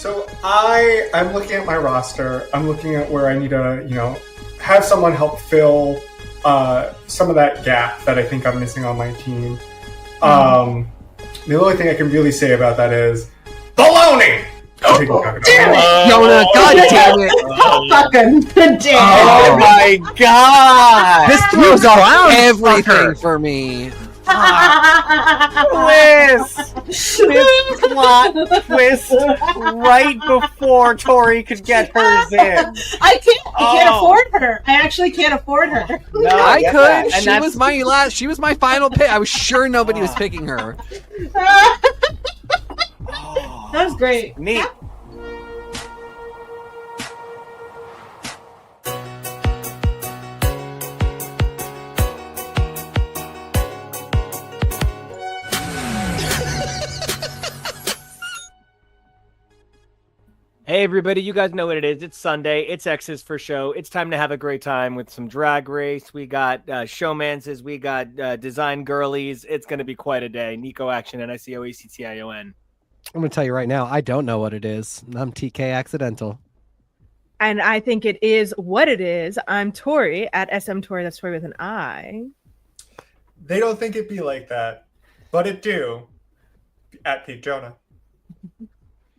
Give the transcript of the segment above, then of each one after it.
So I'm looking at my roster. I'm looking at where I need to, have someone help fill some of that gap that I think I'm missing on my team. The only thing I can really say about that is baloney. Damn it, Jonah! God damn it! Fucking damn! Oh my god! This throws off everything for me. Twist! Plot twist right before Tori could get hers in. I can't afford her. I actually can't afford her. No, I get could. that. She was my final pick. I was sure nobody was picking her. That was great. Neat. Hey everybody, you guys know what it is. It's Sunday. It's X's for show. It's time to have a great time with some drag race. We got showmances. We got design girlies. It's going to be quite a day. NICO action, NICO-ACTION. I'm going to tell you right now, I don't know what it is. I'm TK Accidental. And I think it is what it is. I'm Tori at SM Tori. That's Tori with an I. They don't think it be like that, but it do. At Pete Jonah.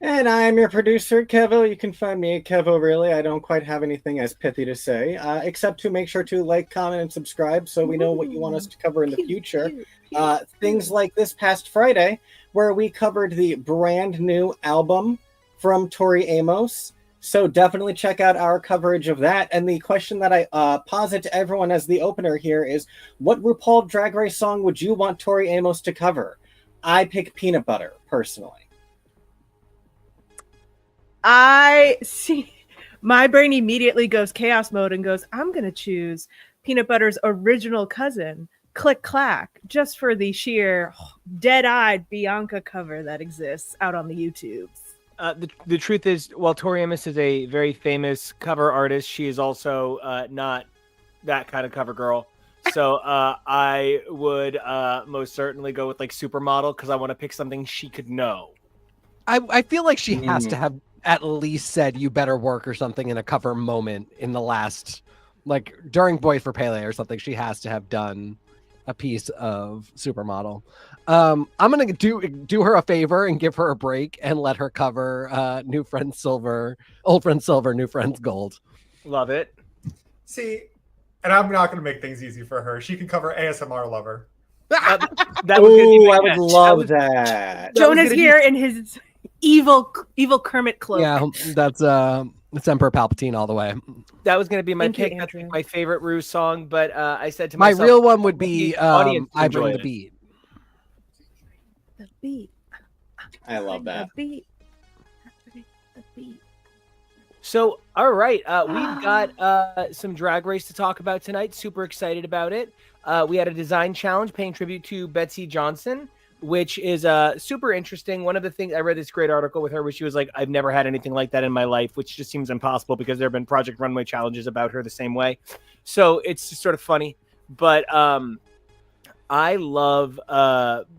And I'm your producer, KEVO. You can find me at KEVO, really. I don't quite have anything as pithy to say, except to make sure to like, comment, and subscribe so we know what you want us to cover in the future. Things like this past Friday, where we covered the brand new album from Tori Amos. So definitely check out our coverage of that. And the question that I posit to everyone as the opener here is, what RuPaul Drag Race song would you want Tori Amos to cover? I pick Peanut Butter, personally. I see. My brain immediately goes chaos mode and goes, I'm going to choose Peanut Butter's original cousin, Click Clack, just for the sheer dead-eyed Bianca cover that exists out on the YouTubes. The truth is, while Tori Amos is a very famous cover artist, she is also not that kind of cover girl. So I would most certainly go with like Supermodel because I want to pick something she could know. I feel like she has to have at least said "you better work" or something in a cover moment in the last, like during Boy for Pele or something. She has to have done a piece of Supermodel. I'm gonna do her a favor and give her a break and let her cover New Friends Silver, Old Friends Silver, New Friends Gold. Love it. See, and I'm not going to make things easy for her. She can cover ASMR Lover. That was Ooh, I would love that. Jonah's here in his evil Kermit cloak. Yeah, that's Emperor Palpatine all the way. That was going to be my Thank you, pick. That's Andrew. my favorite Ruse song, but I said to My myself, real one would be audience I enjoy Bring the it. Beat. The beat. I love that. The beat. The beat. So, all right, we've got some drag race to talk about tonight. Super excited about it. We had a design challenge paying tribute to Betsy Johnson, which is super interesting. One of the things, I read this great article with her where she was like, I've never had anything like that in my life, which just seems impossible because there have been Project Runway challenges about her the same way. So it's just sort of funny. But I love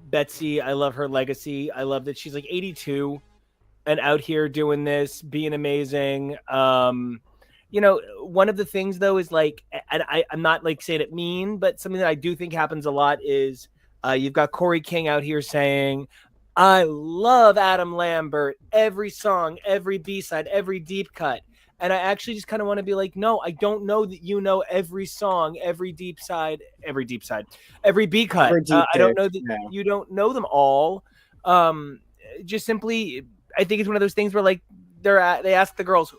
Betsy. I love her legacy. I love that she's like 82 and out here doing this, being amazing. You know, one of the things though is like, and I'm not like saying it mean, but something that I do think happens a lot is you've got Corey King out here saying, I love Adam Lambert, every song, every B-side, every deep cut. And I actually just kind of want to be like, no, I don't know that you know every song, every B cut. I don't know that you don't know them all. Just simply, I think it's one of those things where like they ask the girls,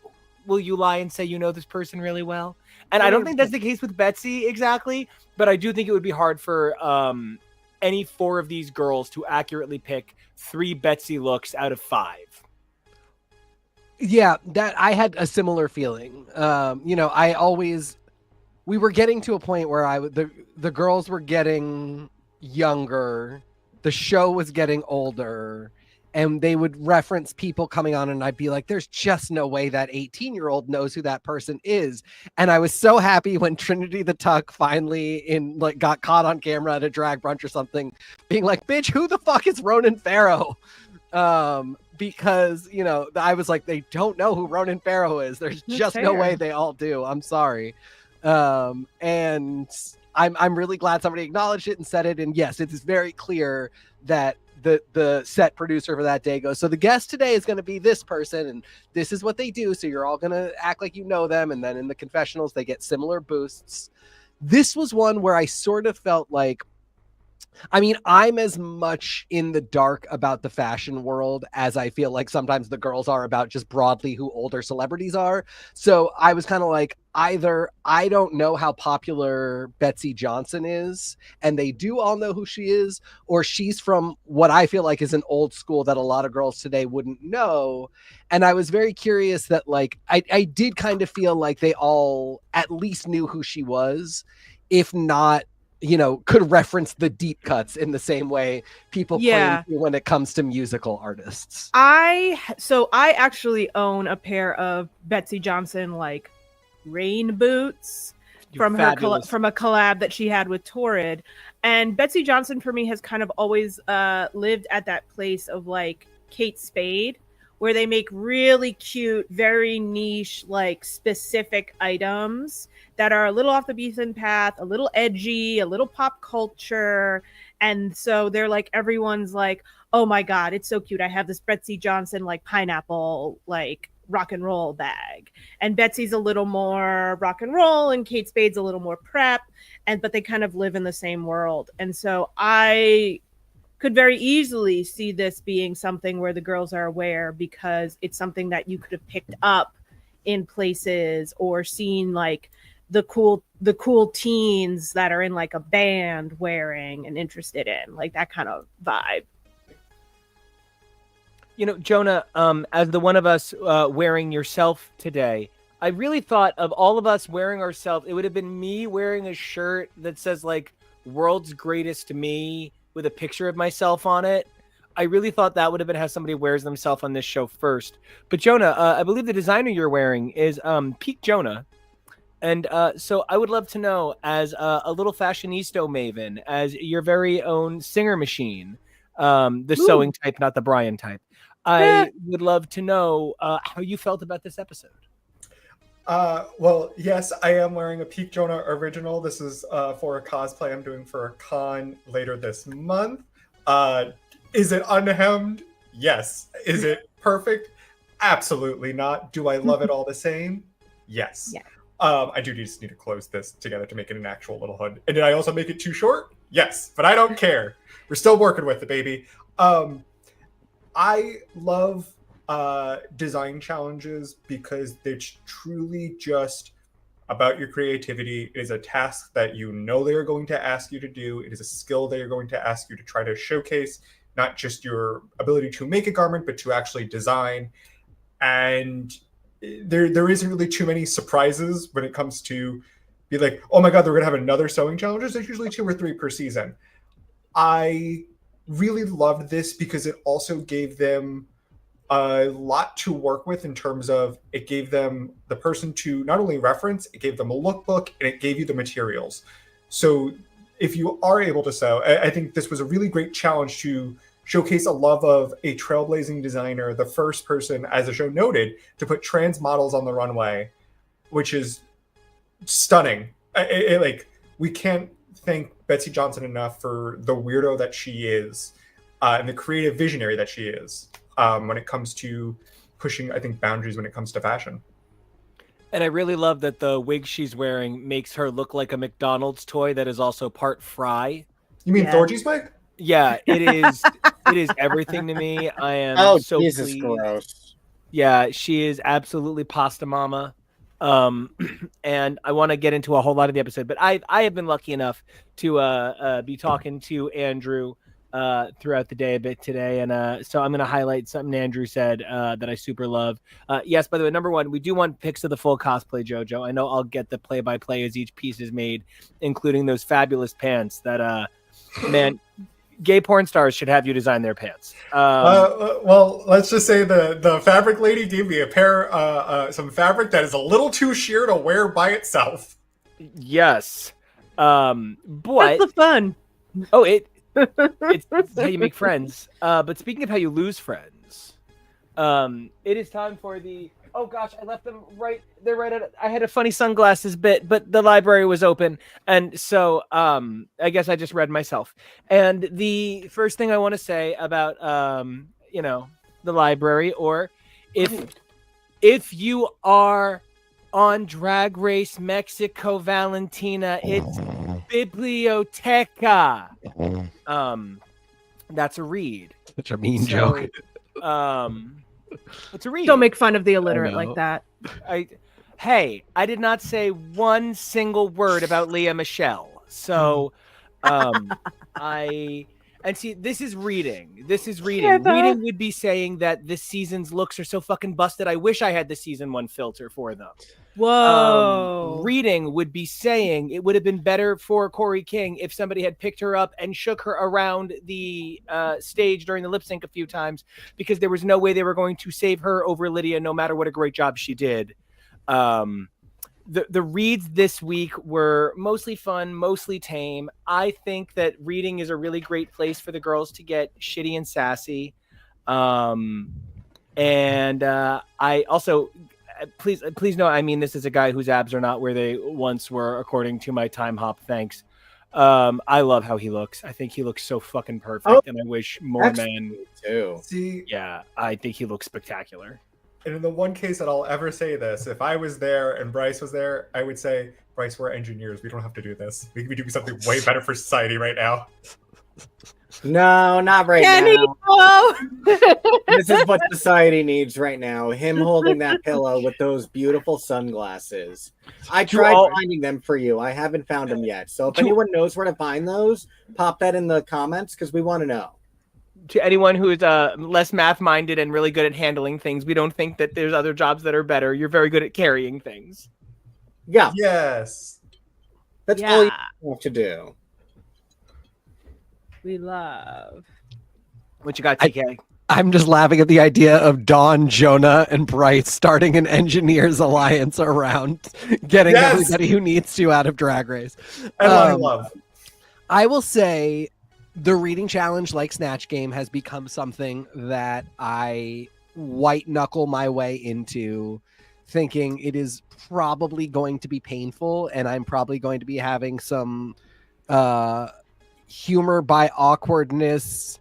will you lie and say you know this person really well? And I don't think that's the case with Betsy exactly, but I do think it would be hard for any four of these girls to accurately pick 3 Betsy looks out of 5. Yeah, that I had a similar feeling. You know, we were getting to a point where the girls were getting younger, the show was getting older, and they would reference people coming on, and I'd be like, there's just no way that 18-year-old knows who that person is. And I was so happy when Trinity the Tuck finally got caught on camera at a drag brunch or something, being like, bitch, who the fuck is Ronan Farrow? because I was like, they don't know who Ronan Farrow is. There's just no fair. way they all do. I'm sorry. And I'm really glad somebody acknowledged it and said it. And yes, it is very clear that the set producer for that day goes, so the guest today is going to be this person, and this is what they do. So you're all going to act like you know them. And then in the confessionals, they get similar boosts. This was one where I sort of felt like, I mean, I'm as much in the dark about the fashion world as I feel like sometimes the girls are about just broadly who older celebrities are. So I was kind of like, either I don't know how popular Betsy Johnson is, and they do all know who she is, or she's from what I feel like is an old school that a lot of girls today wouldn't know. And I was very curious that, like, I did kind of feel like they all at least knew who she was, if not, could reference the deep cuts in the same way people claim to when it comes to musical artists. I actually own a pair of Betsy Johnson like rain boots from a collab that she had with Torrid. And Betsy Johnson for me has kind of always lived at that place of like Kate Spade, where they make really cute, very niche, like specific items that are a little off the beaten path, a little edgy, a little pop culture. And so they're like, everyone's like, oh my God, it's so cute. I have this Betsy Johnson, like pineapple, like rock and roll bag. And Betsy's a little more rock and roll and Kate Spade's a little more prep. But they kind of live in the same world. And so I could very easily see this being something where the girls are aware, because it's something that you could have picked up in places or seen like the cool teens that are in like a band wearing and interested in, like that kind of vibe. Jonah, as the one of us wearing yourself today, I really thought of all of us wearing ourselves, it would have been me wearing a shirt that says like world's greatest to me with a picture of myself on it. I really thought that would have been how somebody wears themselves on this show first. But Jonah, I believe the designer you're wearing is Peak Jonah. And so I would love to know, as a little fashionista maven, as your very own singer machine, the sewing type, not the Brian type, I would love to know how you felt about this episode. Well, yes, I am wearing a Peak Jonah original. This is for a cosplay I'm doing for a con later this month. Is it unhemmed? Yes. Is it perfect? Absolutely not. Do I love it all the same? Yes. Yeah. I do just need to close this together to make it an actual little hood. And did I also make it too short? Yes, but I don't care. We're still working with it, baby. I love design challenges because they're truly just about your creativity. It is a task that you know they are going to ask you to do. It is a skill they are going to ask you to try to showcase, not just your ability to make a garment, but to actually design. And there isn't really too many surprises when it comes to be like, oh my God, they're gonna have another sewing challenge. There's usually 2 or 3 per season. I really loved this because it also gave them a lot to work with in terms of it gave them the person to not only reference, it gave them a lookbook, and it gave you the materials. So if you are able to sew, I think this was a really great challenge to showcase a love of a trailblazing designer, the first person, as the show noted, to put trans models on the runway, which is stunning. We can't thank Betsy Johnson enough for the weirdo that she is and the creative visionary that she is when it comes to pushing, I think, boundaries when it comes to fashion. And I really love that the wig she's wearing makes her look like a McDonald's toy that is also part fry. You mean Thorgy's wig? Yeah, it is. It is everything to me. I am so Jesus, pleased. gross. Yeah, she is absolutely pasta mama. And I want to get into a whole lot of the episode, but I have been lucky enough to be talking to Andrew throughout the day a bit today, and so I'm going to highlight something Andrew said that I super love. Yes, by the way, number one, we do want pics of the full cosplay JoJo. I know I'll get the play-by-play as each piece is made, including those fabulous pants that man. Gay porn stars should have you design their pants. Well, let's just say the fabric lady gave me a pair, some fabric that is a little too sheer to wear by itself. Yes, but that's the fun. Oh, it's how you make friends. But speaking of how you lose friends, It is time for the. Oh gosh, I left them right. They're right at. I had a funny sunglasses bit, but the library was open, and so I guess I just read myself. And the first thing I want to say about the library, or if you are on Drag Race Mexico Valentina, it's Biblioteca. That's a read. Such a mean joke. It's a read. Don't make fun of the illiterate like that. I did not say one single word about Leah Michelle. So and see, this is reading. Yeah, reading would be saying that this season's looks are so fucking busted. I wish I had the season 1 filter for them. Whoa. Reading would be saying it would have been better for Corey King if somebody had picked her up and shook her around the stage during the lip sync a few times, because there was no way they were going to save her over Lydia, no matter what a great job she did. The reads this week were mostly fun, mostly tame. I think that reading is a really great place for the girls to get shitty and sassy. And I also, please know, I mean this is a guy whose abs are not where they once were, according to my time hop. Thanks. I love how he looks. I think he looks so fucking perfect, and I wish more men too. See, yeah, I think he looks spectacular. and in the one case that I'll ever say this, if I was there and Bryce was there, I would say, Bryce, we're engineers. We don't have to do this. We could be doing something way better for society right now. No, not right Kenny, now. oh! This is what society needs right now. Him holding that pillow with those beautiful sunglasses. I tried finding them for you. I haven't found them yet. So if anyone knows where to find those, pop that in the comments because we want to know. To anyone who is less math-minded and really good at handling things, we don't think that there's other jobs that are better. You're very good at carrying things. Yeah. Yes. That's all you have to do. We love. What you got, TK? I'm just laughing at the idea of Dawn, Jonah, and Bryce starting an engineers alliance around getting everybody who needs to out of Drag Race. I love. I will say the reading challenge, like Snatch Game, has become something that I white knuckle my way into, thinking it is probably going to be painful, and I'm probably going to be having some humor by awkwardness,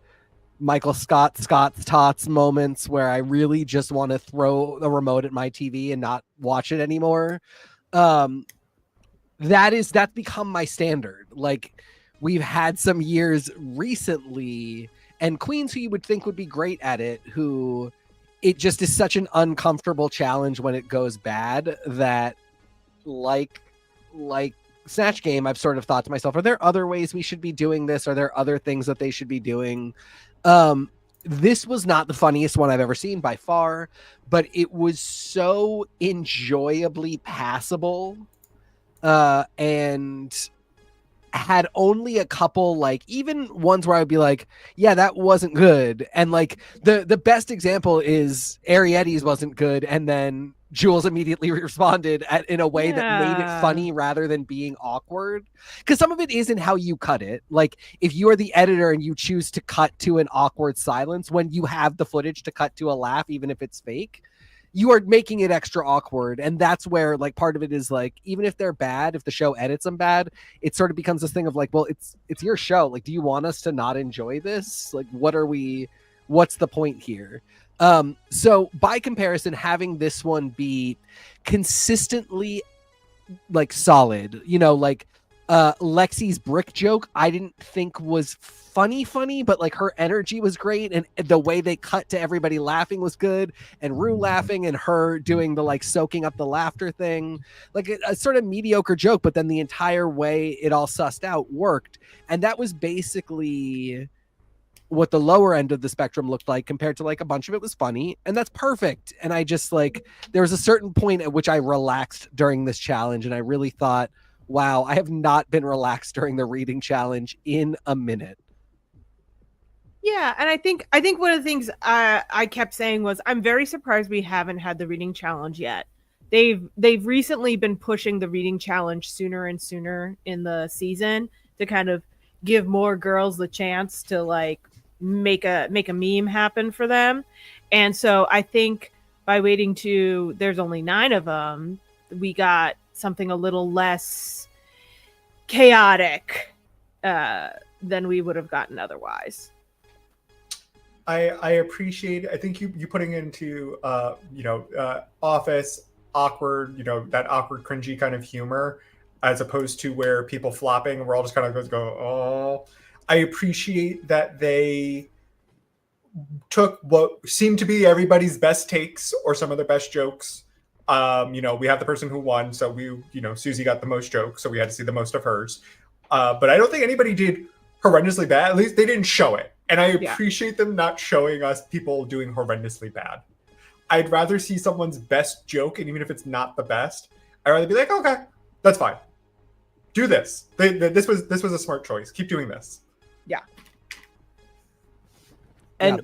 Michael Scott's tots moments where I really just want to throw the remote at my TV and not watch it anymore. That's become my standard. Like, we've had some years recently, and queens who you would think would be great at it, who it just is such an uncomfortable challenge when it goes bad that, like Snatch Game, I've sort of thought to myself, are there other ways we should be doing this? Are there other things that they should be doing? This was not the funniest one I've ever seen by far, but it was so enjoyably passable, and had only a couple, like, even ones where I'd be like, yeah, that wasn't good. And like the best example is Arietti's wasn't good, and then Jules immediately responded in a way that made it funny rather than being awkward. Because some of it is in how you cut it. Like, if you are the editor and you choose to cut to an awkward silence when you have the footage to cut to a laugh, even if it's fake, you are making it extra awkward. And that's where, like, part of it is like, even if they're bad, if the show edits them bad, it sort of becomes this thing of like, well, it's your show. Like, do you want us to not enjoy this? Like, what's the point here? So by comparison, having this one be consistently like solid, like Lexi's brick joke, I didn't think was funny, but like her energy was great, and the way they cut to everybody laughing was good, and Rue laughing and her doing the like soaking up the laughter thing, like a sort of mediocre joke, but then the entire way it all sussed out worked. And that was basically what the lower end of the spectrum looked like, compared to like a bunch of it was funny, and that's perfect. And I just, like, there was a certain point at which I relaxed during this challenge, and I really thought, wow, I have not been relaxed during the reading challenge in a minute. Yeah, and I think one of the things I kept saying was, I'm very surprised we haven't had the reading challenge yet. They've recently been pushing the reading challenge sooner and sooner in the season to kind of give more girls the chance to like make a meme happen for them. And so I think by waiting to there's only 9 of them, we got something a little less chaotic than we would have gotten otherwise. I appreciate. I think you putting into Office awkward, that awkward, cringy kind of humor, as opposed to where people flopping and we're all just kind of go, oh. I appreciate that they took what seemed to be everybody's best takes or some of their best jokes. We have the person who won, so Susie got the most jokes, so we had to see the most of hers. But I don't think anybody did horrendously bad. At least they didn't show it. And I appreciate them not showing us people doing horrendously bad. I'd rather see someone's best joke, and even if it's not the best, I'd rather be like, okay, that's fine. Do this. This was a smart choice. Keep doing this. Yeah. And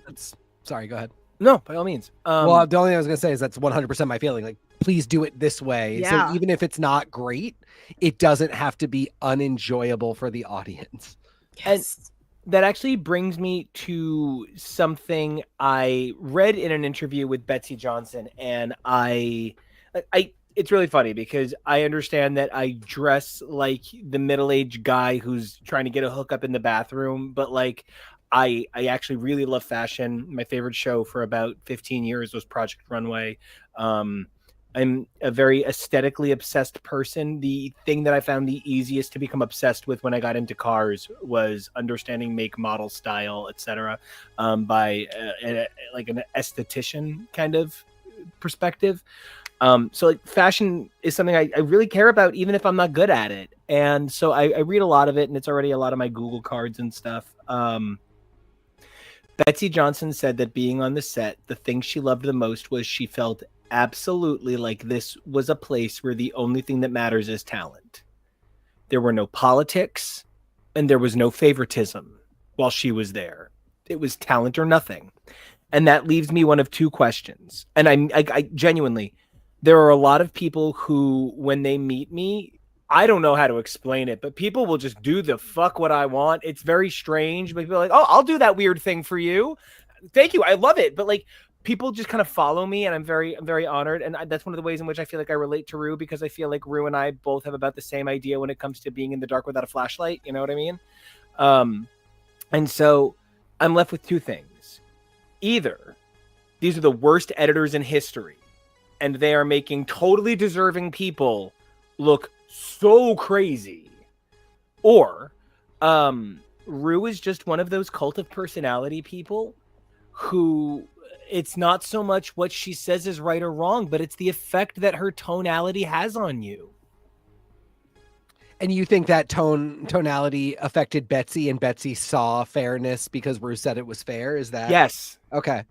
sorry, go ahead. No, by all means. Well, the only thing I was gonna say is that's 100% my feeling. Like, please do it this way. Yeah. So even if it's not great, it doesn't have to be unenjoyable for the audience. Yes. And that actually brings me to something I read in an interview with Betsy Johnson, and it's really funny because I understand that I dress like the middle-aged guy who's trying to get a hookup in the bathroom, but like I actually really love fashion. My favorite show for about 15 years was Project Runway. I'm a very aesthetically obsessed person. The thing that I found the easiest to become obsessed with when I got into cars was understanding make, model, style, etc. By an esthetician kind of perspective. So like fashion is something I really care about, even if I'm not good at it. And so I read a lot of it, and it's already a lot of my Google cards and stuff. Betsy Johnson said that being on the set, the thing she loved the most was she felt absolutely like this was a place where the only thing that matters is talent. There were no politics and there was no favoritism while she was there. It was talent or nothing. And that leaves me one of 2 questions. And I genuinely, there are a lot of people who, when they meet me, I don't know how to explain it, but people will just do the fuck what I want. It's very strange, but people are like, oh, I'll do that weird thing for you. Thank you. I love it. But like, people just kind of follow me, and I'm very honored. And that's one of the ways in which I feel like I relate to Rue, because I feel like Rue and I both have about the same idea when it comes to being in the dark without a flashlight. You know what I mean? And so I'm left with 2 things. Either these are the worst editors in history, and they are making totally deserving people look so crazy, or Rue is just one of those cult of personality people who it's not so much what she says is right or wrong, but it's the effect that her tonality has on you. And you think that tonality affected Betsy, and Betsy saw fairness because Rue said it was fair? Is that? Yes. Okay.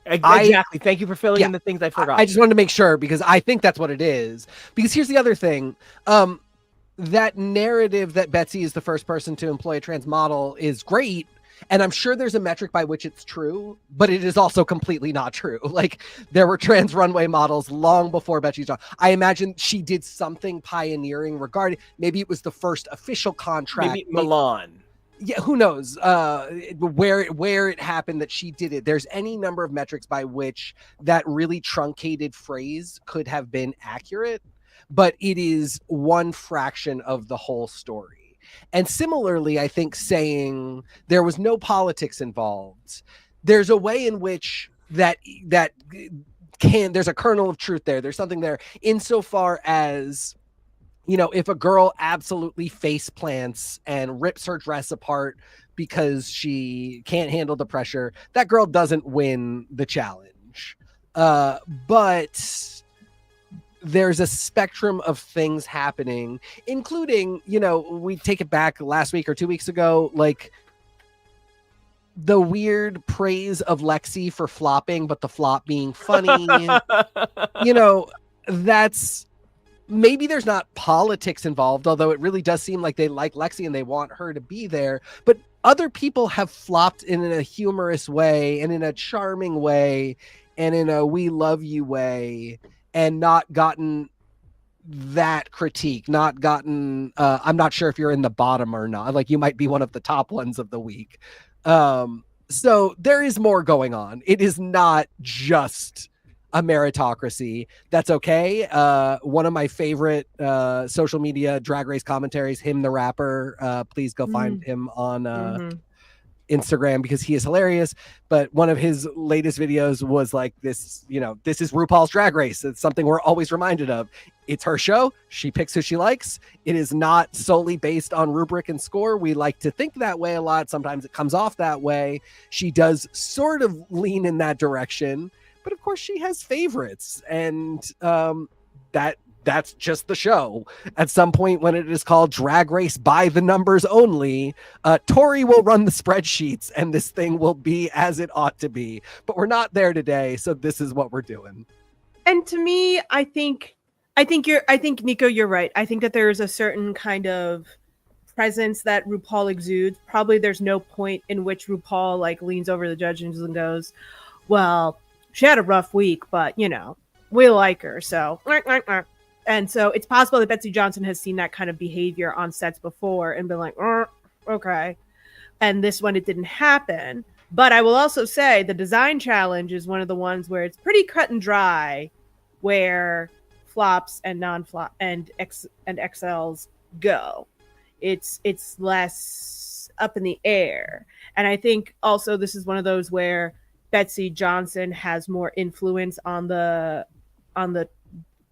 Exactly. Thank you for filling in the things I forgot. I just wanted to make sure, because I think that's what it is. Because here's the other thing. That narrative that Betsy is the first person to employ a trans model is great. And I'm sure there's a metric by which it's true, but it is also completely not true. Like, there were trans runway models long before Betsy Johnson. I imagine she did something pioneering regarding, maybe it was the first official contract. Maybe Milan. Yeah, who knows where it happened that she did it. There's any number of metrics by which that really truncated phrase could have been accurate, but it is one fraction of the whole story. And similarly, I think saying there was no politics involved, there's a way in which there's a kernel of truth there. There's something there insofar as, if a girl absolutely face plants and rips her dress apart because she can't handle the pressure, that girl doesn't win the challenge. But there's a spectrum of things happening, including, we take it back last week or 2 weeks ago, like the weird praise of Lexi for flopping, but the flop being funny. That's, maybe there's not politics involved, although it really does seem like they like Lexi and they want her to be there. But other people have flopped in a humorous way and in a charming way and in a we love you way, and not gotten that critique, not gotten, I'm not sure if you're in the bottom or not. Like, you might be one of the top ones of the week. So there is more going on. It is not just a meritocracy. That's okay. One of my favorite social media Drag Race commentaries, Him the Rapper. Please go find him on Instagram because he is hilarious. But one of his latest videos was like this, this is RuPaul's Drag Race. It's something we're always reminded of. It's her show. She picks who she likes. It is not solely based on rubric and score. We like to think that way a lot. Sometimes it comes off that way. She does sort of lean in that direction, but of course she has favorites, and that's just the show. At some point when it is called Drag Race by the numbers only, Tori will run the spreadsheets and this thing will be as it ought to be. But we're not there today, so this is what we're doing. And to me, I think Nico, you're right. I think that there's a certain kind of presence that RuPaul exudes. Probably there's no point in which RuPaul like leans over the judges and goes, well, she had a rough week, but we like her. So, and so it's possible that Betsy Johnson has seen that kind of behavior on sets before and been like, okay. And this one, it didn't happen. But I will also say the design challenge is one of the ones where it's pretty cut and dry, where flops and non-flop and XLs go. It's less up in the air. And I think also this is one of those where Betsy Johnson has more influence on the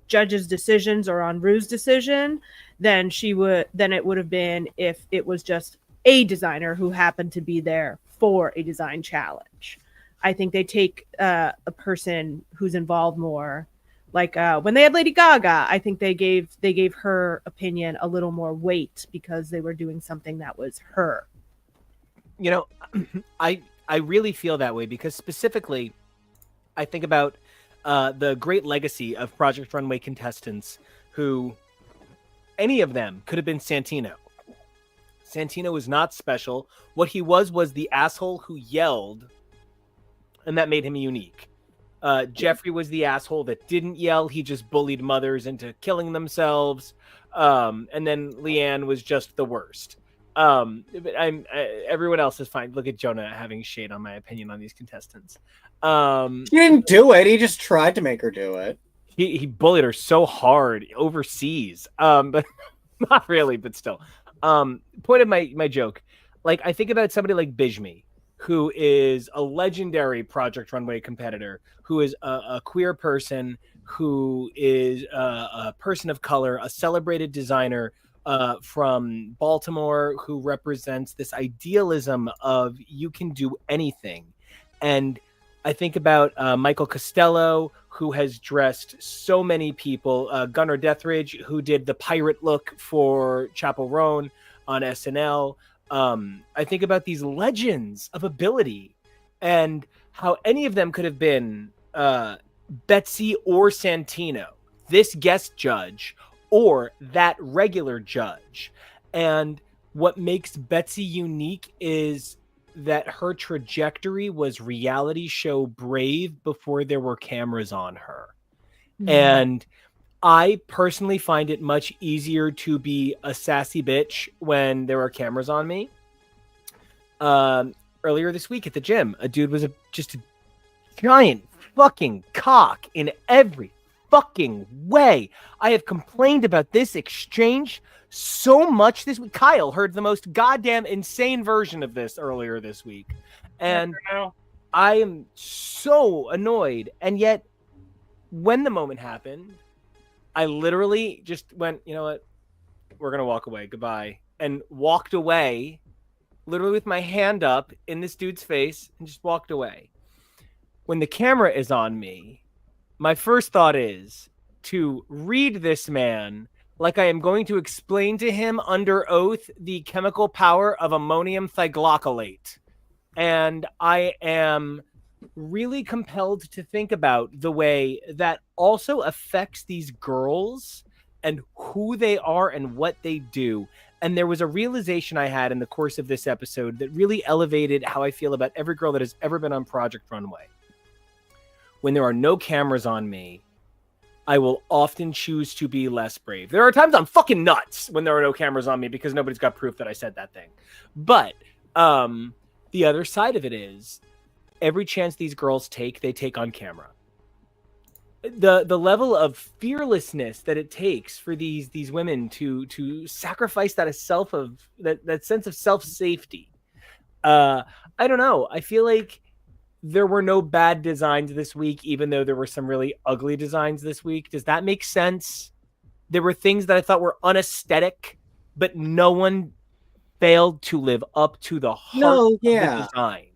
judge's decisions or on Rue's decision than it would have been if it was just a designer who happened to be there for a design challenge. I think they take a person who's involved more. Like when they had Lady Gaga, I think they gave her opinion a little more weight because they were doing something that was her. I really feel that way because specifically, I think about the great legacy of Project Runway contestants who, any of them could have been Santino. Santino was not special. What he was the asshole who yelled, and that made him unique. Jeffrey was the asshole that didn't yell. He just bullied mothers into killing themselves. And then Leanne was just the worst. But everyone else is fine. Look at Jonah having shade on my opinion on these contestants. He didn't do it. He just tried to make her do it. He bullied her so hard overseas. But not really, but still. Point of my joke. Like, I think about somebody like Bijmi, who is a legendary Project Runway competitor, who is a queer person, who is a person of color, a celebrated designer from Baltimore, who represents this idealism of you can do anything. And I think about Michael Costello, who has dressed so many people, Gunnar Deathridge, who did the pirate look for Chappell Roan on SNL. I think about these legends of ability and how any of them could have been Betsy or Santino, this guest judge or that regular judge. And what makes Betsy unique is that her trajectory was reality show brave before there were cameras on her. Mm. And I personally find it much easier to be a sassy bitch when there are cameras on me. Earlier this week at the gym, a dude was just a giant fucking cock in every fucking way. I have complained about this exchange so much this week. Kyle heard the most goddamn insane version of this earlier this week. And I am so annoyed. And yet, when the moment happened, I literally just went, you know what? We're going to walk away. Goodbye. And walked away, literally with my hand up in this dude's face, and just walked away. When the camera is on me, my first thought is to read this man like I am going to explain to him under oath the chemical power of ammonium thioglycolate. And I am really compelled to think about the way that also affects these girls and who they are and what they do. And there was a realization I had in the course of this episode that really elevated how I feel about every girl that has ever been on Project Runway. When there are no cameras on me, I will often choose to be less brave. There are times I'm fucking nuts when there are no cameras on me because nobody's got proof that I said that thing. But The other side of it is every chance these girls take, they take on camera. The level of fearlessness that it takes for these women to sacrifice that sense of self-safety. I don't know. I feel like there were no bad designs this week, even though there were some really ugly designs this week. Does that make sense? There were things that I thought were unaesthetic, but no one failed to live up to the heart of the design.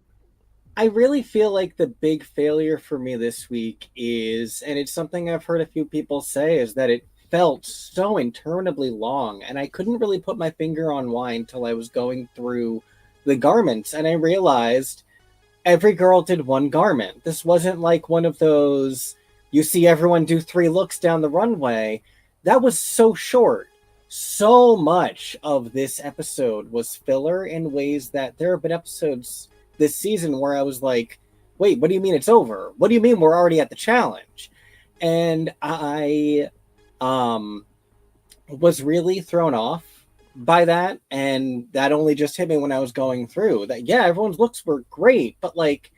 I really feel like the big failure for me this week is, and it's something I've heard a few people say, is that it felt so interminably long, and I couldn't really put my finger on why until I was going through the garments, and I realized every girl did one garment. This wasn't like one of those, you see everyone do 3 looks down the runway. That was so short. So much of this episode was filler in ways that there have been episodes this season where I was like, wait, what do you mean it's over? What do you mean we're already at the challenge? And I was really thrown off by that, and that only just hit me when I was going through that. Yeah, everyone's looks were great, but like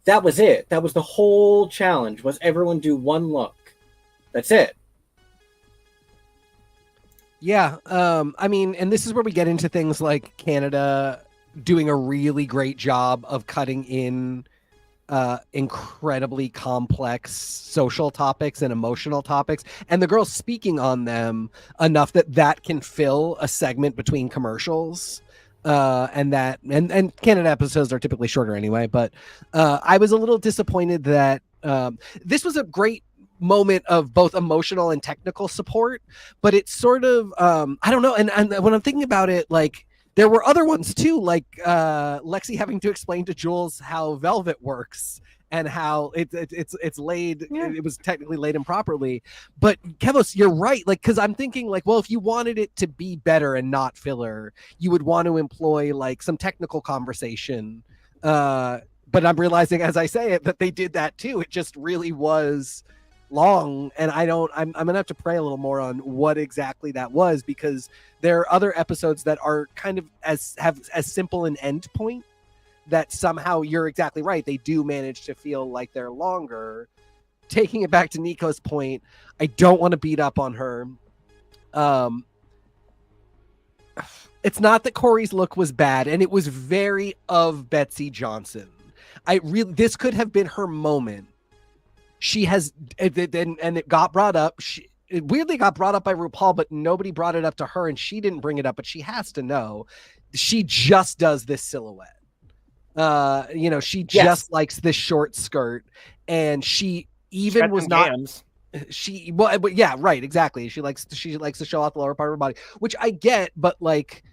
that was it. That was the whole challenge, was everyone do one look. That's it. Yeah, I mean, and this is where we get into things like Canada doing a really great job of cutting in incredibly complex social topics and emotional topics, and the girls speaking on them enough that can fill a segment between commercials. And Canada episodes are typically shorter anyway, but I was a little disappointed that this was a great moment of both emotional and technical support, but it's sort of I don't know, and when I'm thinking about it, like there were other ones too, like Lexi having to explain to Jules how velvet works and how it's laid. Yeah. It was technically laid improperly. But KEVO, you're right. Like, because I'm thinking like, well, if you wanted it to be better and not filler, you would want to employ like some technical conversation. But I'm realizing as I say it that they did that too. It just really was long, and I'm gonna have to pray a little more on what exactly that was, because there are other episodes that are kind of have as simple an end point that somehow, you're exactly right, they do manage to feel like they're longer. Taking it back to Nico's point, I don't want to beat up on her. It's not that Corey's look was bad, and it was very of Betsy Johnson. This could have been her moment. She has, and it got brought up. It weirdly got brought up by RuPaul, but nobody brought it up to her, and she didn't bring it up, but she has to know. She just does this silhouette. She just likes this short skirt, and she even was not. Yeah, right, exactly. She likes to show off the lower part of her body, which I get, but like,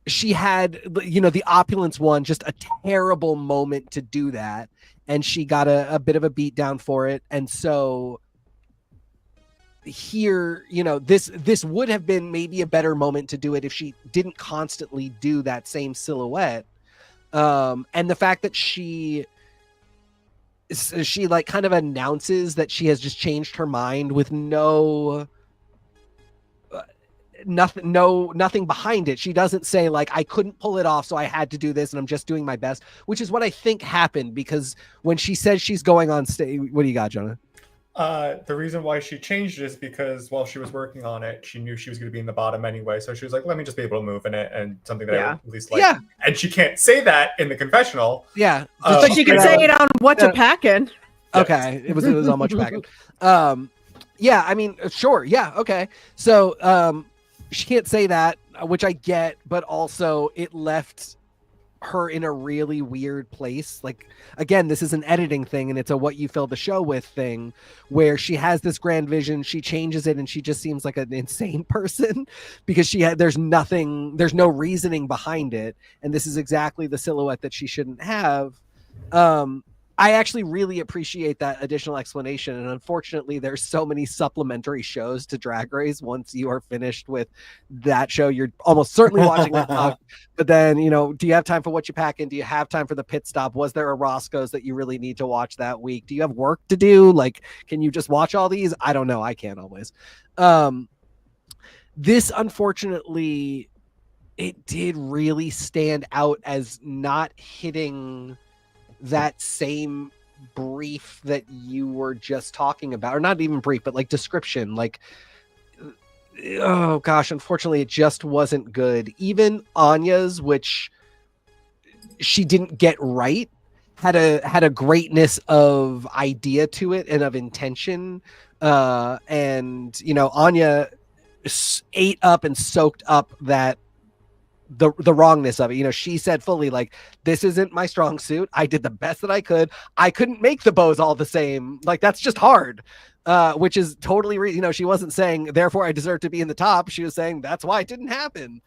she had, the opulence one, just a terrible moment to do that. And she got a bit of a beat down for it. And so here, this would have been maybe a better moment to do it if she didn't constantly do that same silhouette. And the fact that she like kind of announces that she has just changed her mind with nothing behind it. She doesn't say like, I couldn't pull it off, so I had to do this, and I'm just doing my best, which is what I think happened, because when she says she's going on stage, what do you got, Jonah? The reason why she changed it is because while she was working on it, she knew she was going to be in the bottom anyway, so she was like, let me just be able to move in it, and something that I would at least like. Yeah. And she can't say that in the confessional. Yeah. But she can say it on What to Packin'. Okay. It was on What to Packin'. Yeah, I mean, sure. Yeah, okay. So she can't say that, which I get, but also it left her in a really weird place. Like, again, this is an editing thing, and it's a what you fill the show with thing, where she has this grand vision, she changes it, and she just seems like an insane person because there's no reasoning behind it, and this is exactly the silhouette that she shouldn't have. I actually really appreciate that additional explanation, and unfortunately there's so many supplementary shows to Drag Race. Once you are finished with that show, you're almost certainly watching it. But then, do you have time for What You Pack In? Do you have time for the pit stop? Was there a Roscoe's that you really need to watch that week? Do you have work to do? Like, can you just watch all these? I don't know. I can't always. This, unfortunately, it did really stand out as not hitting that same brief that you were just talking about, or not even brief, but like description. Like, oh gosh, unfortunately, it just wasn't good. Even Anya's, which she didn't get right, had a greatness of idea to it and of intention. And you know, Anya ate up and soaked up that the wrongness of it. You know, she said fully, like, this isn't my strong suit. I did the best that I could. I couldn't make the bows all the same. Like, that's just hard. Which is totally you know, she wasn't saying therefore I deserve to be in the top. She was saying that's why it didn't happen.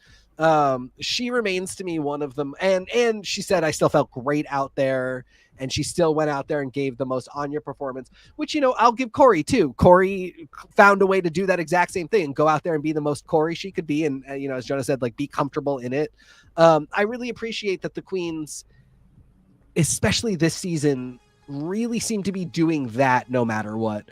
She remains to me one of them, and she said I still felt great out there, and she still went out there and gave the most Anya performance, which, you know, I'll give Corey too. Corey found a way to do that exact same thing, go out there and be the most Corey she could be, and you know, as Jonah said, like, be comfortable in it. I really appreciate that the queens, especially this season, really seem to be doing that no matter what.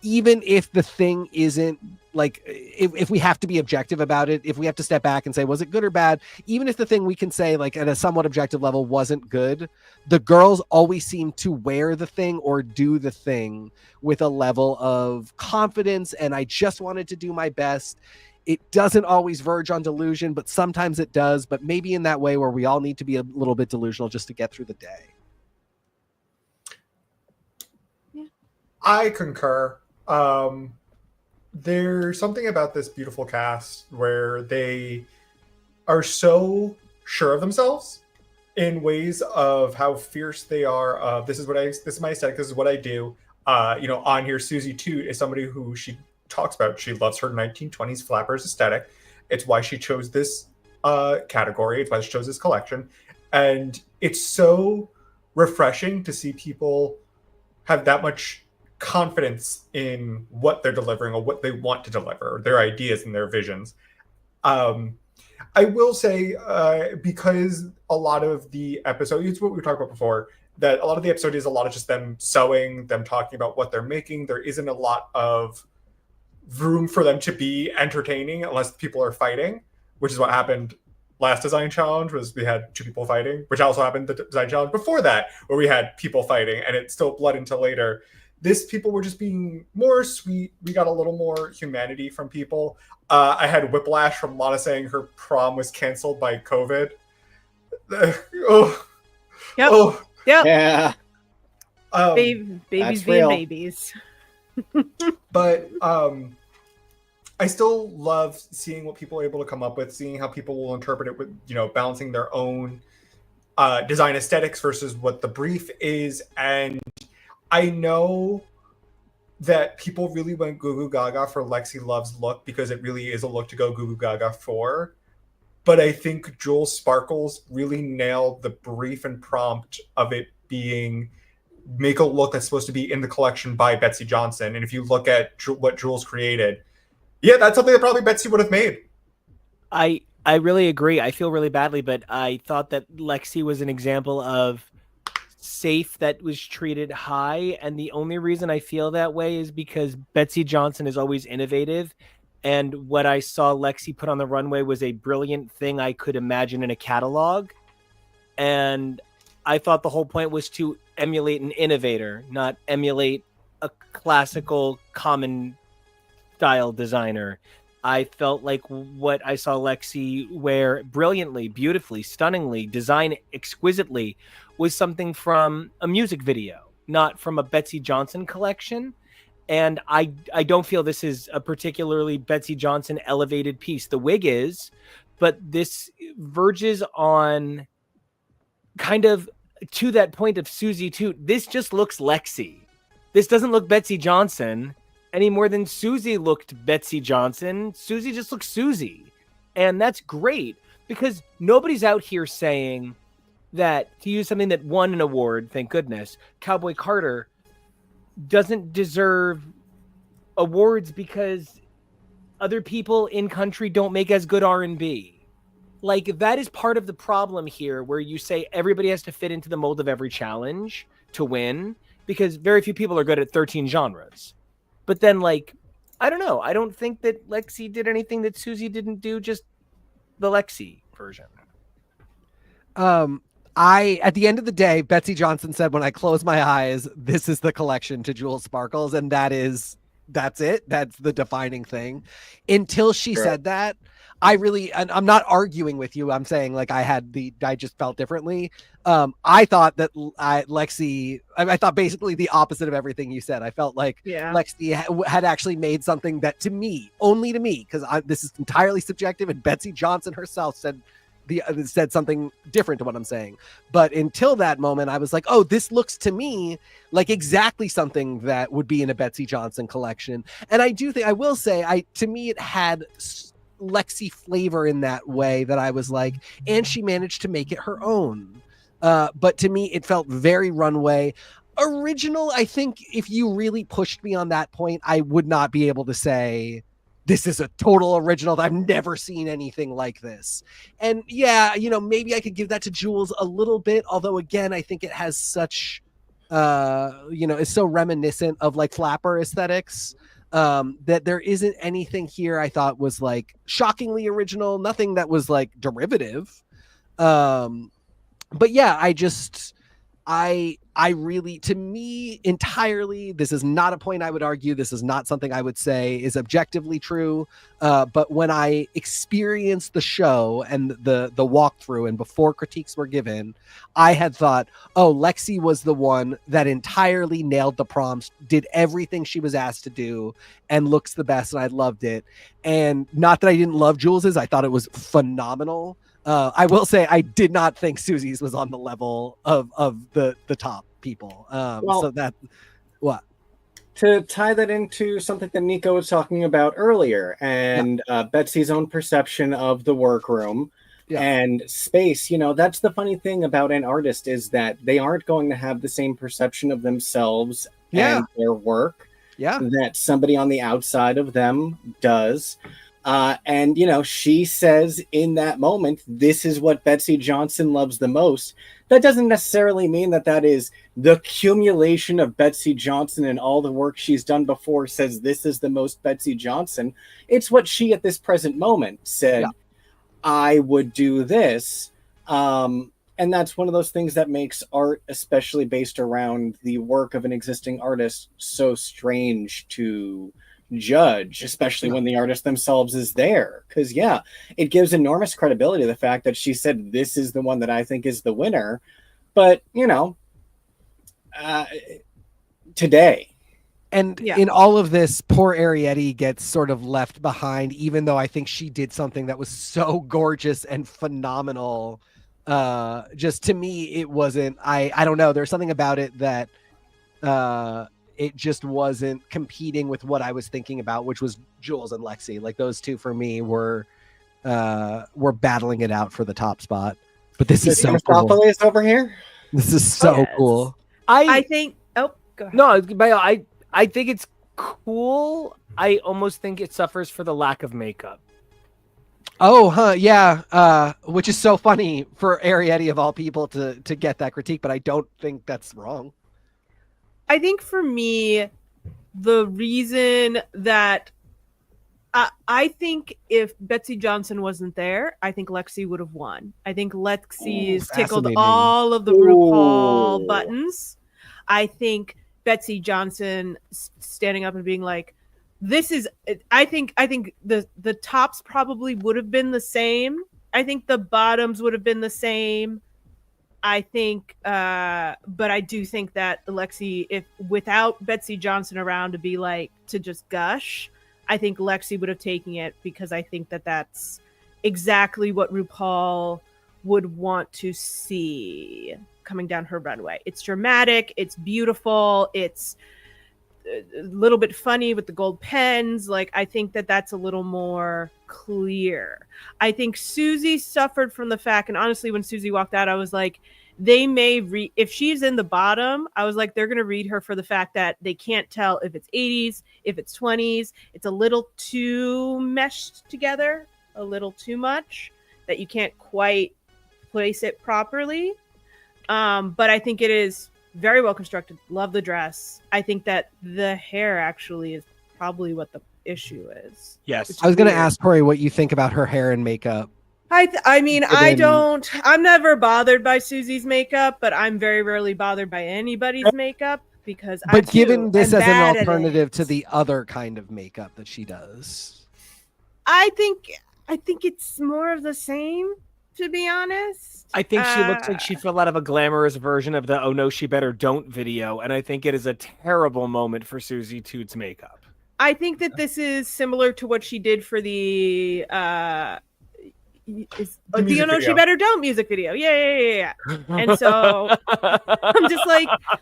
Even if the thing isn't, like, if we have to be objective about it, if we have to step back and say, was it good or bad? Even if the thing we can say, like, at a somewhat objective level wasn't good, the girls always seem to wear the thing or do the thing with a level of confidence. And I just wanted to do my best. It doesn't always verge on delusion, but sometimes it does. But maybe in that way where we all need to be a little bit delusional just to get through the day. I concur. There's something about this beautiful cast where they are so sure of themselves in ways of how fierce they are. This is my aesthetic. This is what I do. You know, on here, Susie Toot is somebody who she talks about. She loves her 1920s flappers aesthetic. It's why she chose this category. It's why she chose this collection. And it's so refreshing to see people have that much confidence in what they're delivering or what they want to deliver, their ideas and their visions. I will say, because a lot of the episode, it's what we talked about before, that a lot of the episode is a lot of just them sewing, them talking about what they're making. There isn't a lot of room for them to be entertaining unless people are fighting, which is what happened last design challenge. Was we had two people fighting, which also happened the design challenge before that, where we had people fighting, and it still bled into later. This, people were just being more sweet. We got a little more humanity from people. I had whiplash from Lana saying her prom was canceled by COVID. Oh, Yep. oh, Yep. Yeah. Babies that's being real. babies. but I still love seeing what people are able to come up with, seeing how people will interpret it with, you know, balancing their own design aesthetics versus what the brief is. And I know that people really went goo goo gaga for Lexi Love's look because it really is a look to go goo goo gaga for. But I think Jules Sparkles really nailed the brief and prompt of it being make a look that's supposed to be in the collection by Betsy Johnson. And if you look at what Jules created, yeah, that's something that probably Betsy would have made. I really agree. I feel really badly, but I thought that Lexi was an example of safe that was treated high, and the only reason I feel that way is because Betsy Johnson is always innovative, and what I saw Lexi put on the runway was a brilliant thing I could imagine in a catalog, and I thought the whole point was to emulate an innovator, not emulate a classical common style designer. I felt like what I saw Lexi wear brilliantly, beautifully, stunningly, design exquisitely was something from a music video, not from a Betsy Johnson collection. And I don't feel this is a particularly Betsy Johnson elevated piece. The wig is, but this verges on kind of to that point of Susie Toot. This just looks Lexi. This doesn't look Betsy Johnson any more than Susie looked Betsy Johnson. Susie just looks Susie. And that's great because nobody's out here saying that, to use something that won an award, thank goodness, Cowboy Carter doesn't deserve awards because other people in country don't make as good R&B. Like, that is part of the problem here, where you say everybody has to fit into the mold of every challenge to win, because very few people are good at 13 genres. But then, like, I don't know. I don't think that Lexi did anything that Susie didn't do, just the Lexi version? At the end of the day, Betsy Johnson said, when I close my eyes, this is the collection to Jewel Sparkles. And that's it. That's the defining thing. Until she said that, and I'm not arguing with you. I'm saying like I just felt differently. I thought that I thought basically the opposite of everything you said. I felt like Lexi had actually made something that to me, only to me, because this is entirely subjective, and Betsy Johnson herself said something different to what I'm saying. But until that moment, I was like, oh, this looks to me like exactly something that would be in a Betsy Johnson collection. And I do think, I will say, to me, it had Lexi flavor in that way that I was like, and she managed to make it her own. But to me, it felt very runway. Original, I think if you really pushed me on that point, I would not be able to say, this is a total original. I've never seen anything like this. And yeah, maybe I could give that to Jules a little bit. Although again, I think it has such, it's so reminiscent of like flapper aesthetics that there isn't anything here I thought was like shockingly original. Nothing that was like derivative. But yeah, I really, to me, entirely, this is not a point I would argue. This is not something I would say is objectively true. But when I experienced the show and the walkthrough and before critiques were given, I had thought, oh, Lexi was the one that entirely nailed the prompts, did everything she was asked to do, and looks the best. And I loved it. And not that I didn't love Jules's, I thought it was phenomenal. I will say I did not think Susie's was on the level of the top people. So that what to tie that into something that NICO was talking about earlier, and Betsy's own perception of the workroom and space. That's the funny thing about an artist is that they aren't going to have the same perception of themselves and their work that somebody on the outside of them does. And she says in that moment, this is what Betsy Johnson loves the most. That doesn't necessarily mean that is the accumulation of Betsy Johnson and all the work she's done before says this is the most Betsy Johnson. It's what she at this present moment said, I would do this. And that's one of those things that makes art, especially based around the work of an existing artist, so strange to judge, especially when the artist themselves is there, because it gives enormous credibility to the fact that she said this is the one that I think is the winner. But today, and in all of this, poor Arietti gets sort of left behind, even though I think she did something that was so gorgeous and phenomenal. Just to me, it wasn't, I don't know, there's something about it that it just wasn't competing with what I was thinking about, which was Jules and Lexi. Like those two for me were battling it out for the top spot. But this is so cool. Over here. This is so cool. I think. Oh, go ahead. No, I think it's cool. I almost think it suffers for the lack of makeup. Oh, huh, yeah. Which is so funny for Arietti of all people to get that critique, but I don't think that's wrong. I think for me, the reason that I think if Betsy Johnson wasn't there, I think Lexi would have won. I think Lexi's tickled all of the RuPaul buttons. I think Betsy Johnson standing up and being like, this is, I think the tops probably would have been the same. I think the bottoms would have been the same. I think, but I do think that Lexi, if without Betsy Johnson around to just gush, I think Lexi would have taken it, because I think that's exactly what RuPaul would want to see coming down her runway. It's dramatic, it's beautiful, it's a little bit funny with the gold pens. Like, I think that's a little more clear. I think Susie suffered from the fact, and honestly, when Susie walked out, I was like, they may read, if she's in the bottom, I was like, they're going to read her for the fact that they can't tell if it's 80s, if it's 20s. It's a little too meshed together, a little too much, that you can't quite place it properly. But I think it is very well constructed. Love the dress. I think that the hair actually is probably what the issue is. Yes. I was going to ask Tori what you think about her hair and makeup. I mean, I'm never bothered by Susie's makeup, but I'm very rarely bothered by anybody's makeup because But given this as an bad at alternative it. to the other kind of makeup that she does, I think it's more of the same, to be honest. I think she looks like she fell out of a glamorous version of the "Oh no, she better don't" video, and I think it is a terrible moment for Susie Toots' makeup. I think that this is similar to what she did for the "Do you know she better don't" music video. Yeah. And so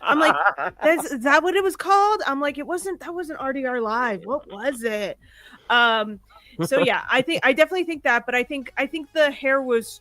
I'm like, is that what it was called? I'm like, that wasn't RDR Live. What was it? So yeah, I definitely think that, but I think the hair was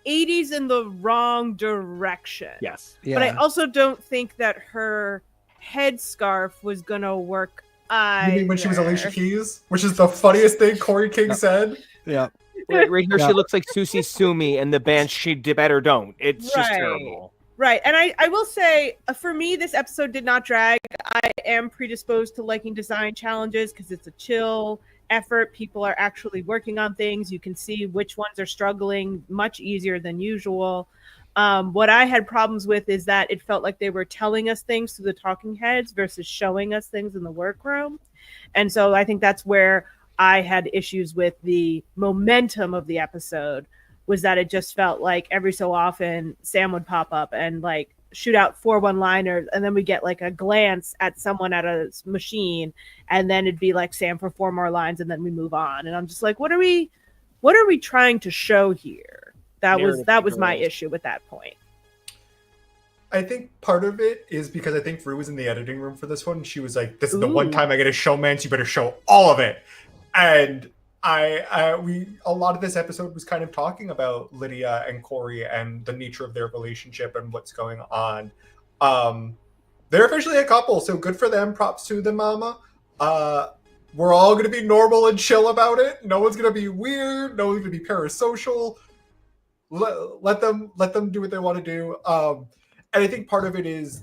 80s in the wrong direction. Yes. yeah. But I also don't think that her headscarf was gonna work either. You mean when she was Alicia Keys? Which is the funniest thing Corey King said. yeah. Right here, Yeah. she looks like Susie Sumi and the band "She Better Don't." It's just terrible. Right. And I will say, for me, this episode did not drag. I am predisposed to liking design challenges because it's a chill effort. People are actually working on things. You can see which ones are struggling much easier than usual. What I had problems with is that it felt like they were telling us things through the talking heads versus showing us things in the workroom. And so I think that's where I had issues with the momentum of the episode, was that it just felt like every so often Sam would pop up and like shoot out 4 one-liners, and then we get like a glance at someone at a machine, and then it'd be like Sam for 4 more lines, and then we move on. And I'm just like, what are we trying to show here? That was my issue with that point. I think part of it is because I think Rue was in the editing room for this one. She was like, "This is the one time I get a Showmance. You better show all of it." And a lot of this episode was kind of talking about Lydia and Corey and the nature of their relationship and what's going on. They're officially a couple, so good for them. Props to them, mama. We're all going to be normal and chill about it. No one's going to be weird. No one's going to be parasocial. Let them do what they want to do. And I think part of it is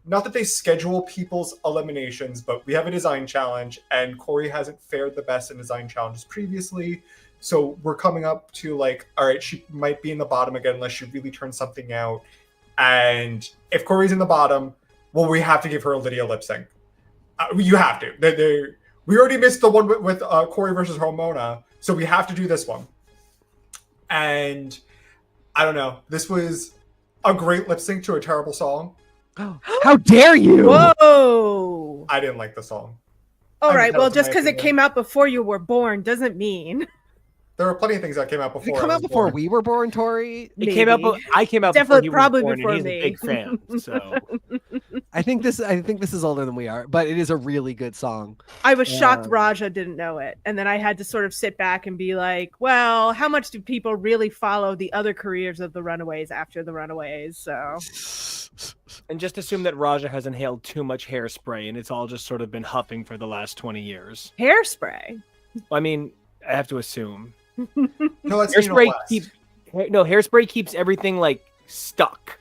not that they schedule people's eliminations, but we have a design challenge, and Corey hasn't fared the best in design challenges previously. So we're coming up to like, all right, she might be in the bottom again unless she really turns something out. And if Corey's in the bottom, well, we have to give her a Lydia lip sync. You have to. We already missed the one with Corey versus Ramona, so we have to do this one. And I don't know. This was a great lip sync to a terrible song. How dare you? Whoa! I didn't like the song. All right. Well, just because it came out before you were born doesn't mean. There were plenty of things that came out before. Did it come out before we were born, Tori? It came out. I came out definitely before probably born, before and he's me. a big fan. So I think this is older than we are, but it is a really good song. I was shocked Raja didn't know it, and then I had to sort of sit back and be like, "Well, how much do people really follow the other careers of the Runaways after the Runaways?" So, and just assume that Raja has inhaled too much hairspray, and it's all just sort of been huffing for the last 20 years. Hairspray. I mean, I have to assume. No, that's hairspray keeps everything like stuck.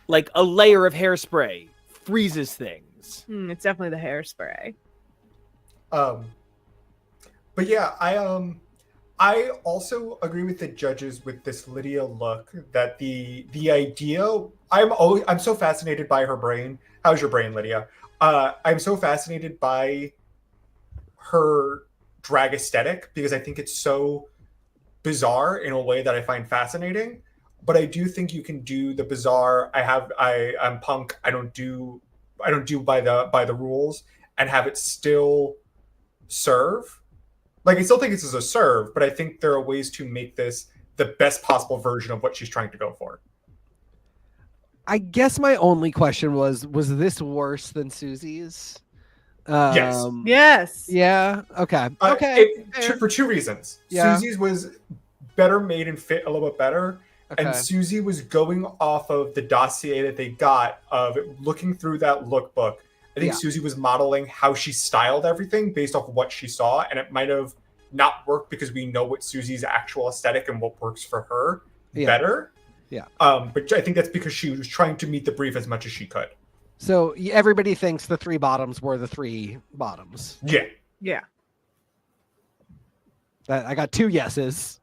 Like a layer of hairspray freezes things. It's definitely the hairspray. But yeah, I also agree with the judges with this Lydia look, that the idea, I'm so fascinated by her brain. How's your brain, Lydia? I'm so fascinated by her drag aesthetic because I think it's so bizarre in a way that I find fascinating. But I do think you can do the bizarre. I'm punk. I don't do by the rules and have it still serve. Like, I still think this is a serve, but I think there are ways to make this the best possible version of what she's trying to go for. I guess my only question was this worse than Susie's? Yes. Yeah. Okay. Okay. For 2 reasons. Yeah. Susie's was better made and fit a little bit better. Okay. And Susie was going off of the dossier that they got of looking through that lookbook. I think Susie was modeling how she styled everything based off of what she saw. And it might have not worked because we know what Susie's actual aesthetic and what works for her better. Yeah. But I think that's because she was trying to meet the brief as much as she could. So everybody thinks the 3 bottoms were the 3 bottoms. Yeah. Yeah. I got 2 yeses.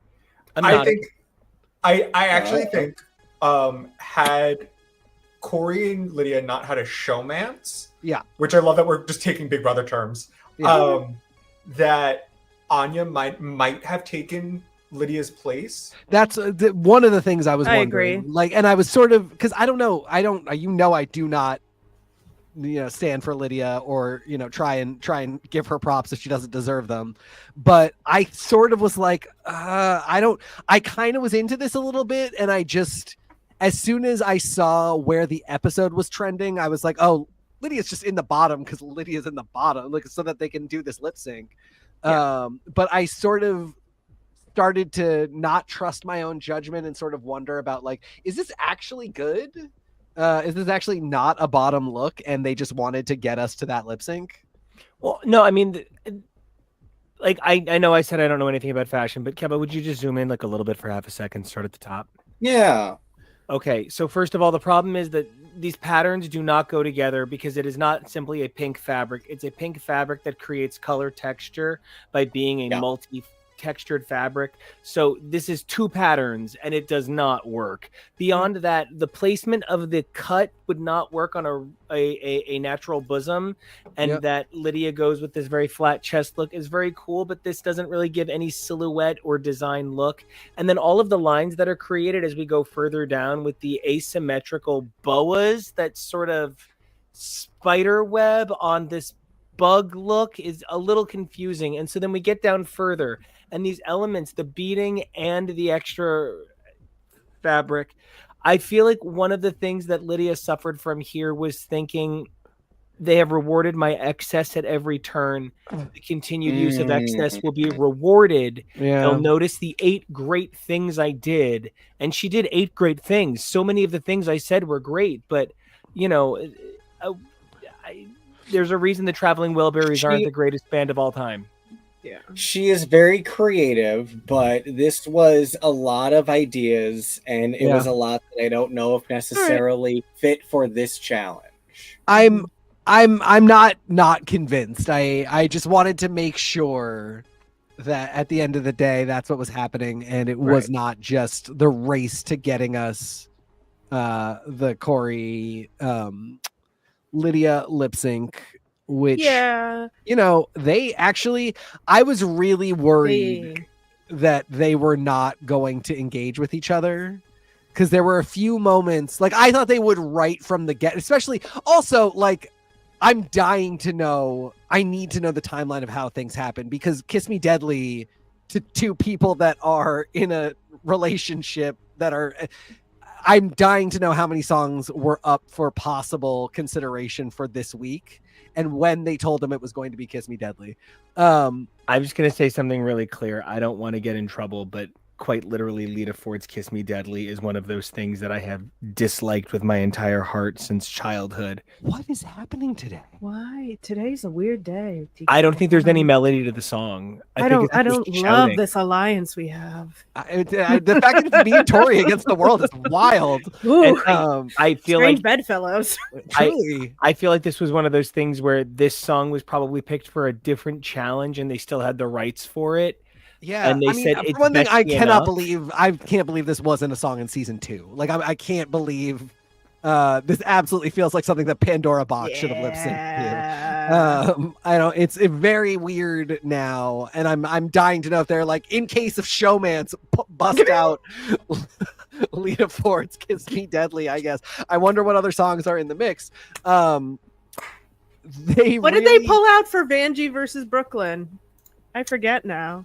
I think I actually think had Corey and Lydia not had a showmance, which I love that we're just taking Big Brother terms, that Anya might have taken Lydia's place. That's one of the things I was wondering. Agree. Like, and I was sort of, because I do not stand for Lydia or try and give her props if she doesn't deserve them, but I sort of was like I kind of was into this a little bit, and I just, as soon as I saw where the episode was trending, I was like, oh, Lydia's just in the bottom because Lydia's in the bottom, like, so that they can do this lip sync. But I sort of started to not trust my own judgment and sort of wonder about, like, is this actually good? Is this actually not a bottom look and they just wanted to get us to that lip sync? Well, no, I mean, like, I know I said I don't know anything about fashion, but Keba, would you just zoom in like a little bit for half a second, start at the top? Yeah. Okay, so first of all, the problem is that these patterns do not go together because it is not simply a pink fabric. It's a pink fabric that creates color texture by being a multi-textured fabric. So this is two patterns and it does not work. Beyond that, the placement of the cut would not work on a natural bosom, and that Lydia goes with this very flat chest look is very cool, but this doesn't really give any silhouette or design look. And then all of the lines that are created as we go further down with the asymmetrical boas, that sort of spider web on this bug look, is a little confusing. And so then we get down further, and these elements, the beading and the extra fabric, I feel like one of the things that Lydia suffered from here was thinking they have rewarded my excess at every turn. The continued use of excess will be rewarded. They'll notice the 8 great things I did. And she did 8 great things. So many of the things I said were great, but there's a reason the Traveling Wilburys aren't the greatest band of all time. Yeah. She is very creative, but this was a lot of ideas, and it was a lot that I don't know if necessarily fit for this challenge. I'm not convinced. I just wanted to make sure that at the end of the day, that's what was happening, and it was not just the race to getting us the Corey Lydia lip sync. Which, they actually, I was really worried that they were not going to engage with each other, because there were a few moments, like, I thought they would right from the get, especially also, like, I'm dying to know, I need to know the timeline of how things happen, because Kiss Me Deadly to 2 people that are in a relationship that are, I'm dying to know how many songs were up for possible consideration for this week, and when they told them it was going to be Kiss Me Deadly. I'm just going to say something really clear. I don't want to get in trouble, but quite literally, Lita Ford's Kiss Me Deadly is one of those things that I have disliked with my entire heart since childhood. What is happening today? Why? Today's a weird day. TK. I don't think there's any melody to the song. I don't love this alliance we have. The fact that it's me and Tori against the world is wild. I feel strange like bedfellows. Truly. I feel like this was one of those things where this song was probably picked for a different challenge and they still had the rights for it. Yeah, and they said it's one thing I can't enough. believe this wasn't a song in season 2. Like, I can't believe this absolutely feels like something that Pandora Box should have lip synced to. It's very weird now, and I'm dying to know if they're like, in case of Showmance, bust out Lita Ford's Kiss Me Deadly, I guess. I wonder what other songs are in the mix. What did they pull out for Vanjie versus Brooklyn? I forget now.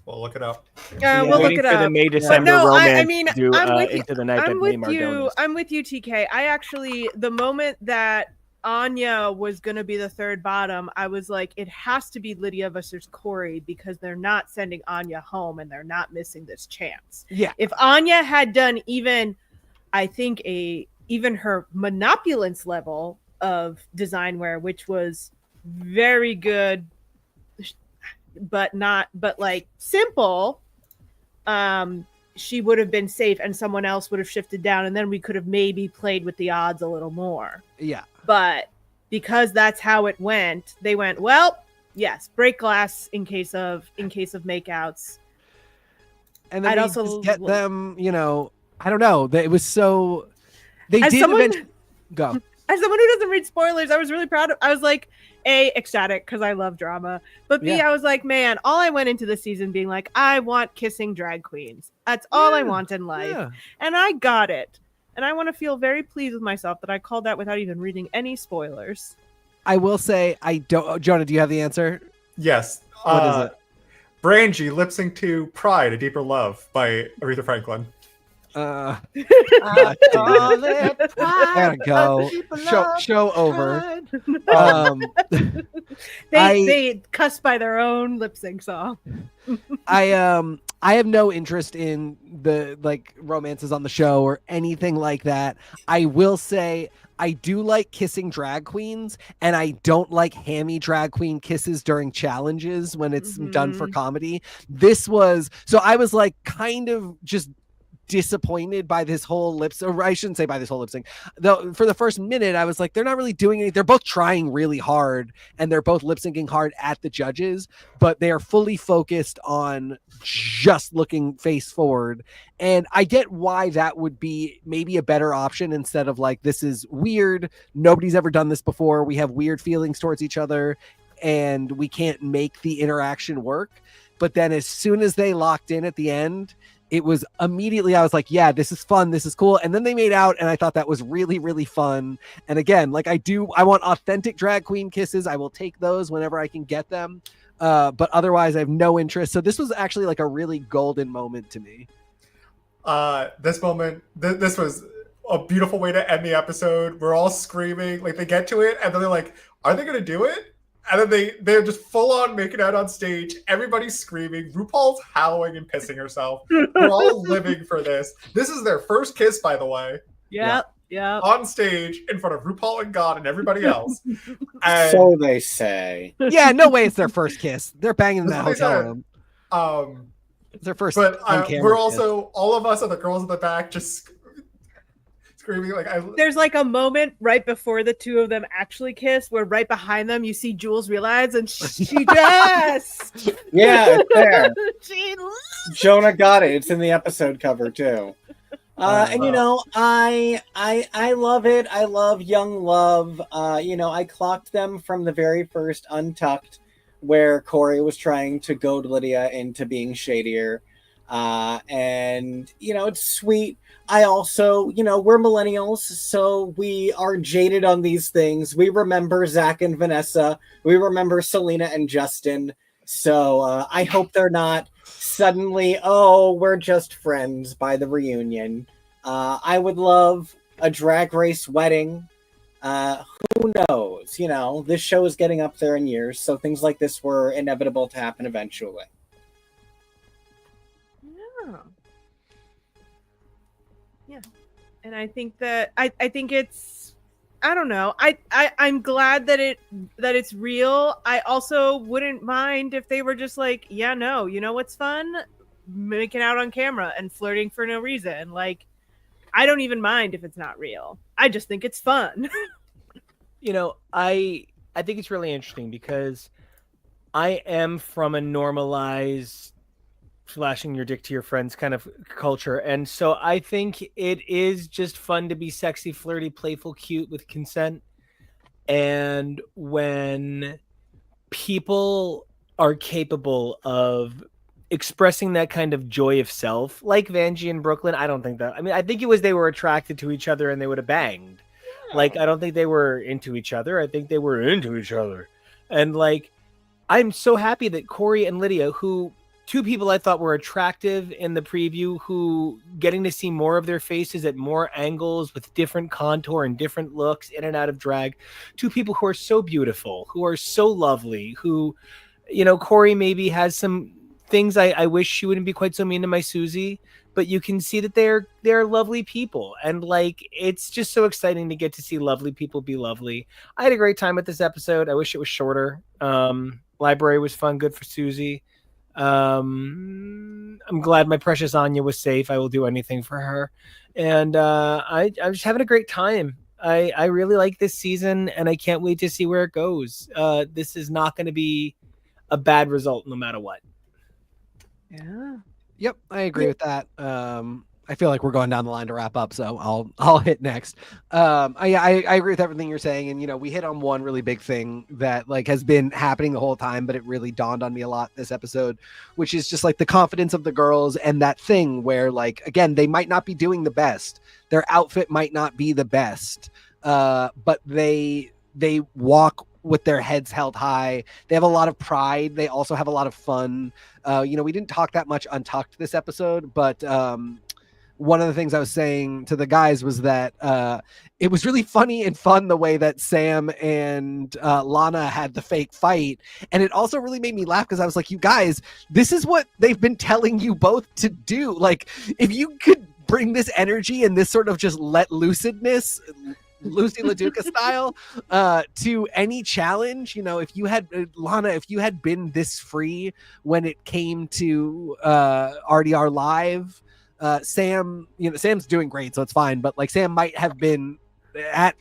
We'll look it up. We'll look it up. The May December romance Into the Night I'm with you. I'm with you, TK. I actually, the moment that Anya was going to be the third bottom, I was like, it has to be Lydia versus Corey, because they're not sending Anya home and they're not missing this chance. Yeah. If Anya had done even, I think, even her Monopulence level of design wear, which was very good, but like simple, she would have been safe and someone else would have shifted down, and then we could have maybe played with the odds a little more. Yeah. But because that's how it went, they went, well, yes, break glass in case of makeouts. and then I'd they also just get them, you know, I don't know. It was so they As did someone- eventually go. As someone who doesn't read spoilers, I was really proud of. I was like, A, ecstatic because I love drama, but B, Yeah. I was like, man, all I went into this season being like, I want kissing drag queens. That's all I Yeah, want in life, Yeah. and I got it. And I want to feel very pleased with myself that I called that without even reading any spoilers. I will say I don't. Jonah, do you have the answer? Yes. What is it? Brangie lip sync to "Pride: A Deeper Love" by Aretha Franklin. I Call it gotta go. Show over. Um, They cuss by their own lip sync song. I have no interest in the like romances on the show or anything like that. I will say I do like kissing drag queens, and I don't like hammy drag queen kisses during challenges when it's done for comedy. This was so I was like kind of just disappointed by this whole or I shouldn't say by this whole lip sync. Though for the first minute, I was like, they're not really doing anything. They're both trying really hard and they're both lip syncing hard at the judges, but they are fully focused on just looking face forward. And I get why that would be maybe a better option instead of like, this is weird. Nobody's ever done this before. We have weird feelings towards each other and we can't make the interaction work. But then as soon as they locked in at the end, it was immediately, I was like, yeah, this is fun. This is cool. And then they made out and I thought that was really, really fun. And again, like I want authentic drag queen kisses. I will take those whenever I can get them. But otherwise I have no interest. So this was actually like a really golden moment to me. This moment, this was a beautiful way to end the episode. We're all screaming, like they get to it and then they're like, are they going to do it? And then they're just full on making out on stage. Everybody's screaming. RuPaul's howling and pissing herself. We're all living for this. This is their first kiss, by the way. Yep. On stage in front of RuPaul and God and everybody else. And So they say. Yeah, no way it's their first kiss. They're banging in that That's what they hotel said. room. It's their first But on-camera we're kiss. also, all of us are the girls in the back just screaming like There's like a moment right before the two of them actually kiss where right behind them you see Jules realize and she just Yeah, it's there. she Jonah got it. It's in the episode cover too. And you know, I love it. I love young love. You know, I clocked them from the very first Untucked, where Corey was trying to goad Lydia into being shadier. And you know, it's sweet. I also, you know, we're millennials, so we are jaded on these things. We remember Zach and Vanessa. We remember Selena and Justin. So I hope they're not suddenly, oh, we're just friends by the reunion. I would love a drag race wedding. Who knows? You know, this show is getting up there in years, so things like this were inevitable to happen eventually. Yeah. And I think that I think it's I don't know. I'm glad that it's real. I also wouldn't mind if they were just like, yeah, no, you know what's fun? Making out on camera and flirting for no reason. Like, I don't even mind if it's not real. I just think it's fun. You know, I think it's really interesting because I am from a normalized flashing your dick to your friends kind of culture. And so I think it is just fun to be sexy, flirty, playful, cute with consent. And when people are capable of expressing that kind of joy of self, like Vanjie and Brooklyn, I don't think that, I mean, I think it was they were attracted to each other and they would have banged. Like, I don't think they were into each other. I think they were into each other. And like, I'm so happy that Corey and Lydia, who two people I thought were attractive in the preview, who getting to see more of their faces at more angles with different contour and different looks in and out of drag. Two people who are so beautiful, who are so lovely, who, you know, Corey maybe has some things I wish she wouldn't be quite so mean to my Susie, but you can see that they're lovely people. And like, it's just so exciting to get to see lovely people be lovely. I had a great time with this episode. I wish it was shorter. Library was fun. Good for Susie. I'm glad my precious Anya was safe. I will do anything for her. And I'm just having a great time. I really like this season and I can't wait to see where it goes. This is not going to be a bad result no matter what. Yeah. Yep, I agree with that. I feel like we're going down the line to wrap up, so I'll hit next. I agree with everything you're saying, and we hit on one really big thing that like has been happening the whole time, but it really dawned on me a lot this episode, which is just like the confidence of the girls and that thing where like again they might not be doing the best, their outfit might not be the best, but they walk with their heads held high. They have a lot of pride. They also have a lot of fun. We didn't talk that much untucked this episode, but one of the things I was saying to the guys was that it was really funny and fun the way that Sam and Lana had the fake fight. And it also really made me laugh because I was like, you guys, this is what they've been telling you both to do. Like, if you could bring this energy and this sort of just let loosedness, Lucy LaDuca style, to any challenge, if you had Lana, if you had been this free when it came to RDR Live, Sam, Sam's doing great, so it's fine. But like Sam might have been at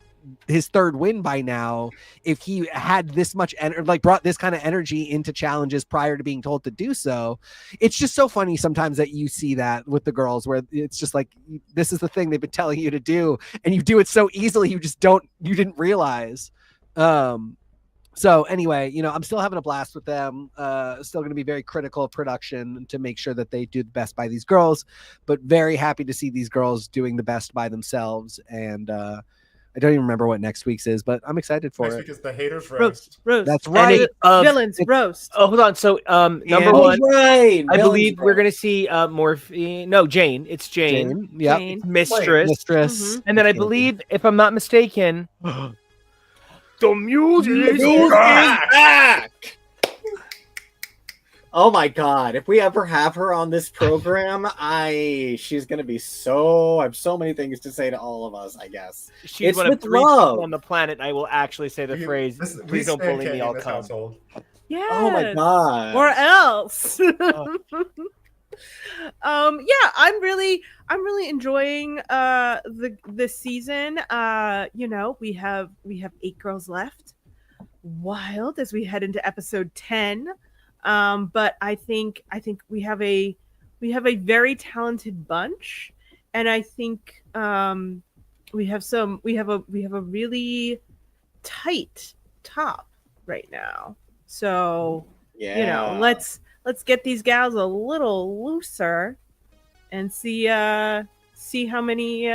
his third win by now if he had this much brought this kind of energy into challenges prior to being told to do so. It's just so funny sometimes that you see that with the girls where it's just like, this is the thing they've been telling you to do and you do it so easily you didn't realize. So anyway, I'm still having a blast with them. Still going to be very critical of production to make sure that they do the best by these girls, but very happy to see these girls doing the best by themselves. And I don't even remember what next week's is, but I'm excited for Next it. week is the haters roast. Roast. That's right. Villains roast. Oh, hold on. So, number one, Right. I believe we're going to see Morphine. No, Jane. It's Jane. Yep. Jane. Mistress. Mhm. And then I believe, if I'm not mistaken, the music is back. Oh my god! If we ever have her on this program, she's gonna be I have so many things to say to all of us. I guess She's It's one of with 3 love. people on the planet. I will actually say the phrase. Please don't bully me. I'll come. Household. Yes. Oh my god! Or else. Oh. Yeah, I'm really enjoying this season. We have 8 girls left. Wild as we head into episode 10. But I think we have a very talented bunch, and I think we have a really tight top right now. So Yeah. let's get these gals a little looser and see how many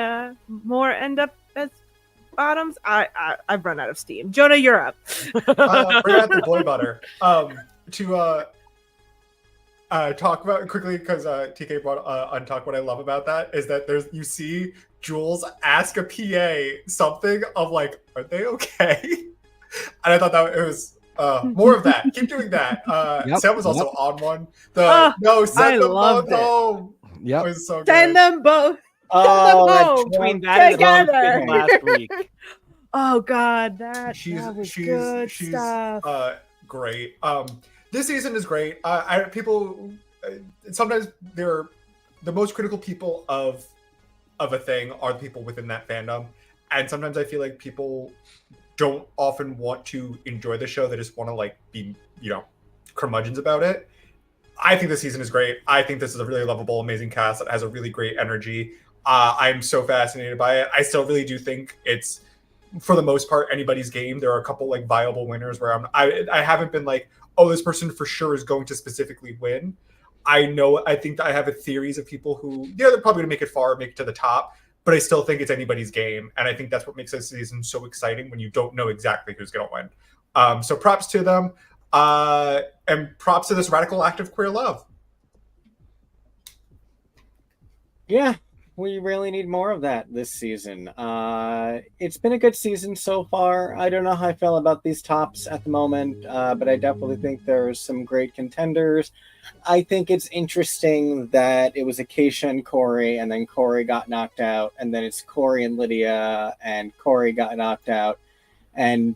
more end up as bottoms. I've run out of steam. Jonah, you're up. We're at the boy butter. To talk about quickly, because TK brought untalk. What I love about that is that you see Jules ask a PA something of like, are they okay? And I thought that it was more of that. Keep doing that. Sam was also on one. Send them both home. Yep. It was so good. Send them both. Oh, home. Between that and the Together. bump last week. Oh God, that She's was good stuff. Great. This season is great. People sometimes they're the most critical people of a thing are the people within that fandom, and sometimes I feel like people don't often want to enjoy the show. They just want to like be curmudgeons about it. I think this season is great. I think this is a really lovable, amazing cast that has a really great energy. I'm so fascinated by it. I still really do think it's, for the most part, anybody's game. There are a couple like viable winners where I haven't been like, oh, this person for sure is going to specifically win. I think that I have theories of people who, they're probably going to make it far, make it to the top, but I still think it's anybody's game. And I think that's what makes this season so exciting when you don't know exactly who's going to win. So props to them. And props to this radical act of queer love. Yeah, we really need more of that this season. It's been a good season so far. I don't know how I feel about these tops at the moment, but I definitely think there's some great contenders. I think it's interesting that it was Acacia and Corey, and then Corey got knocked out, and then it's Corey and Lydia, and Corey got knocked out. And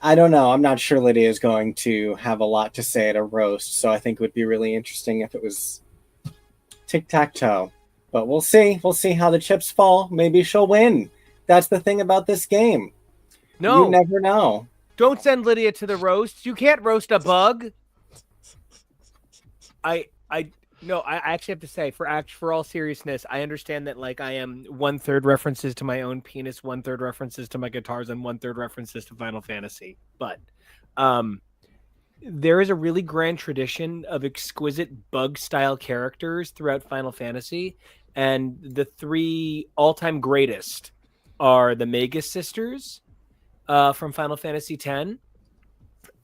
I don't know. I'm not sure Lydia is going to have a lot to say at a roast, so I think it would be really interesting if it was tic-tac-toe. But we'll see. We'll see how the chips fall. Maybe she'll win. That's the thing about this game. No. You never know. Don't send Lydia to the roast. You can't roast a bug. No, I actually have to say, for all seriousness, I understand that like I am 1/3 references to my own penis, 1/3 references to my guitars, and 1/3 references to Final Fantasy. But there is a really grand tradition of exquisite bug-style characters throughout Final Fantasy, and the 3 all-time greatest are the Magus sisters from Final Fantasy X,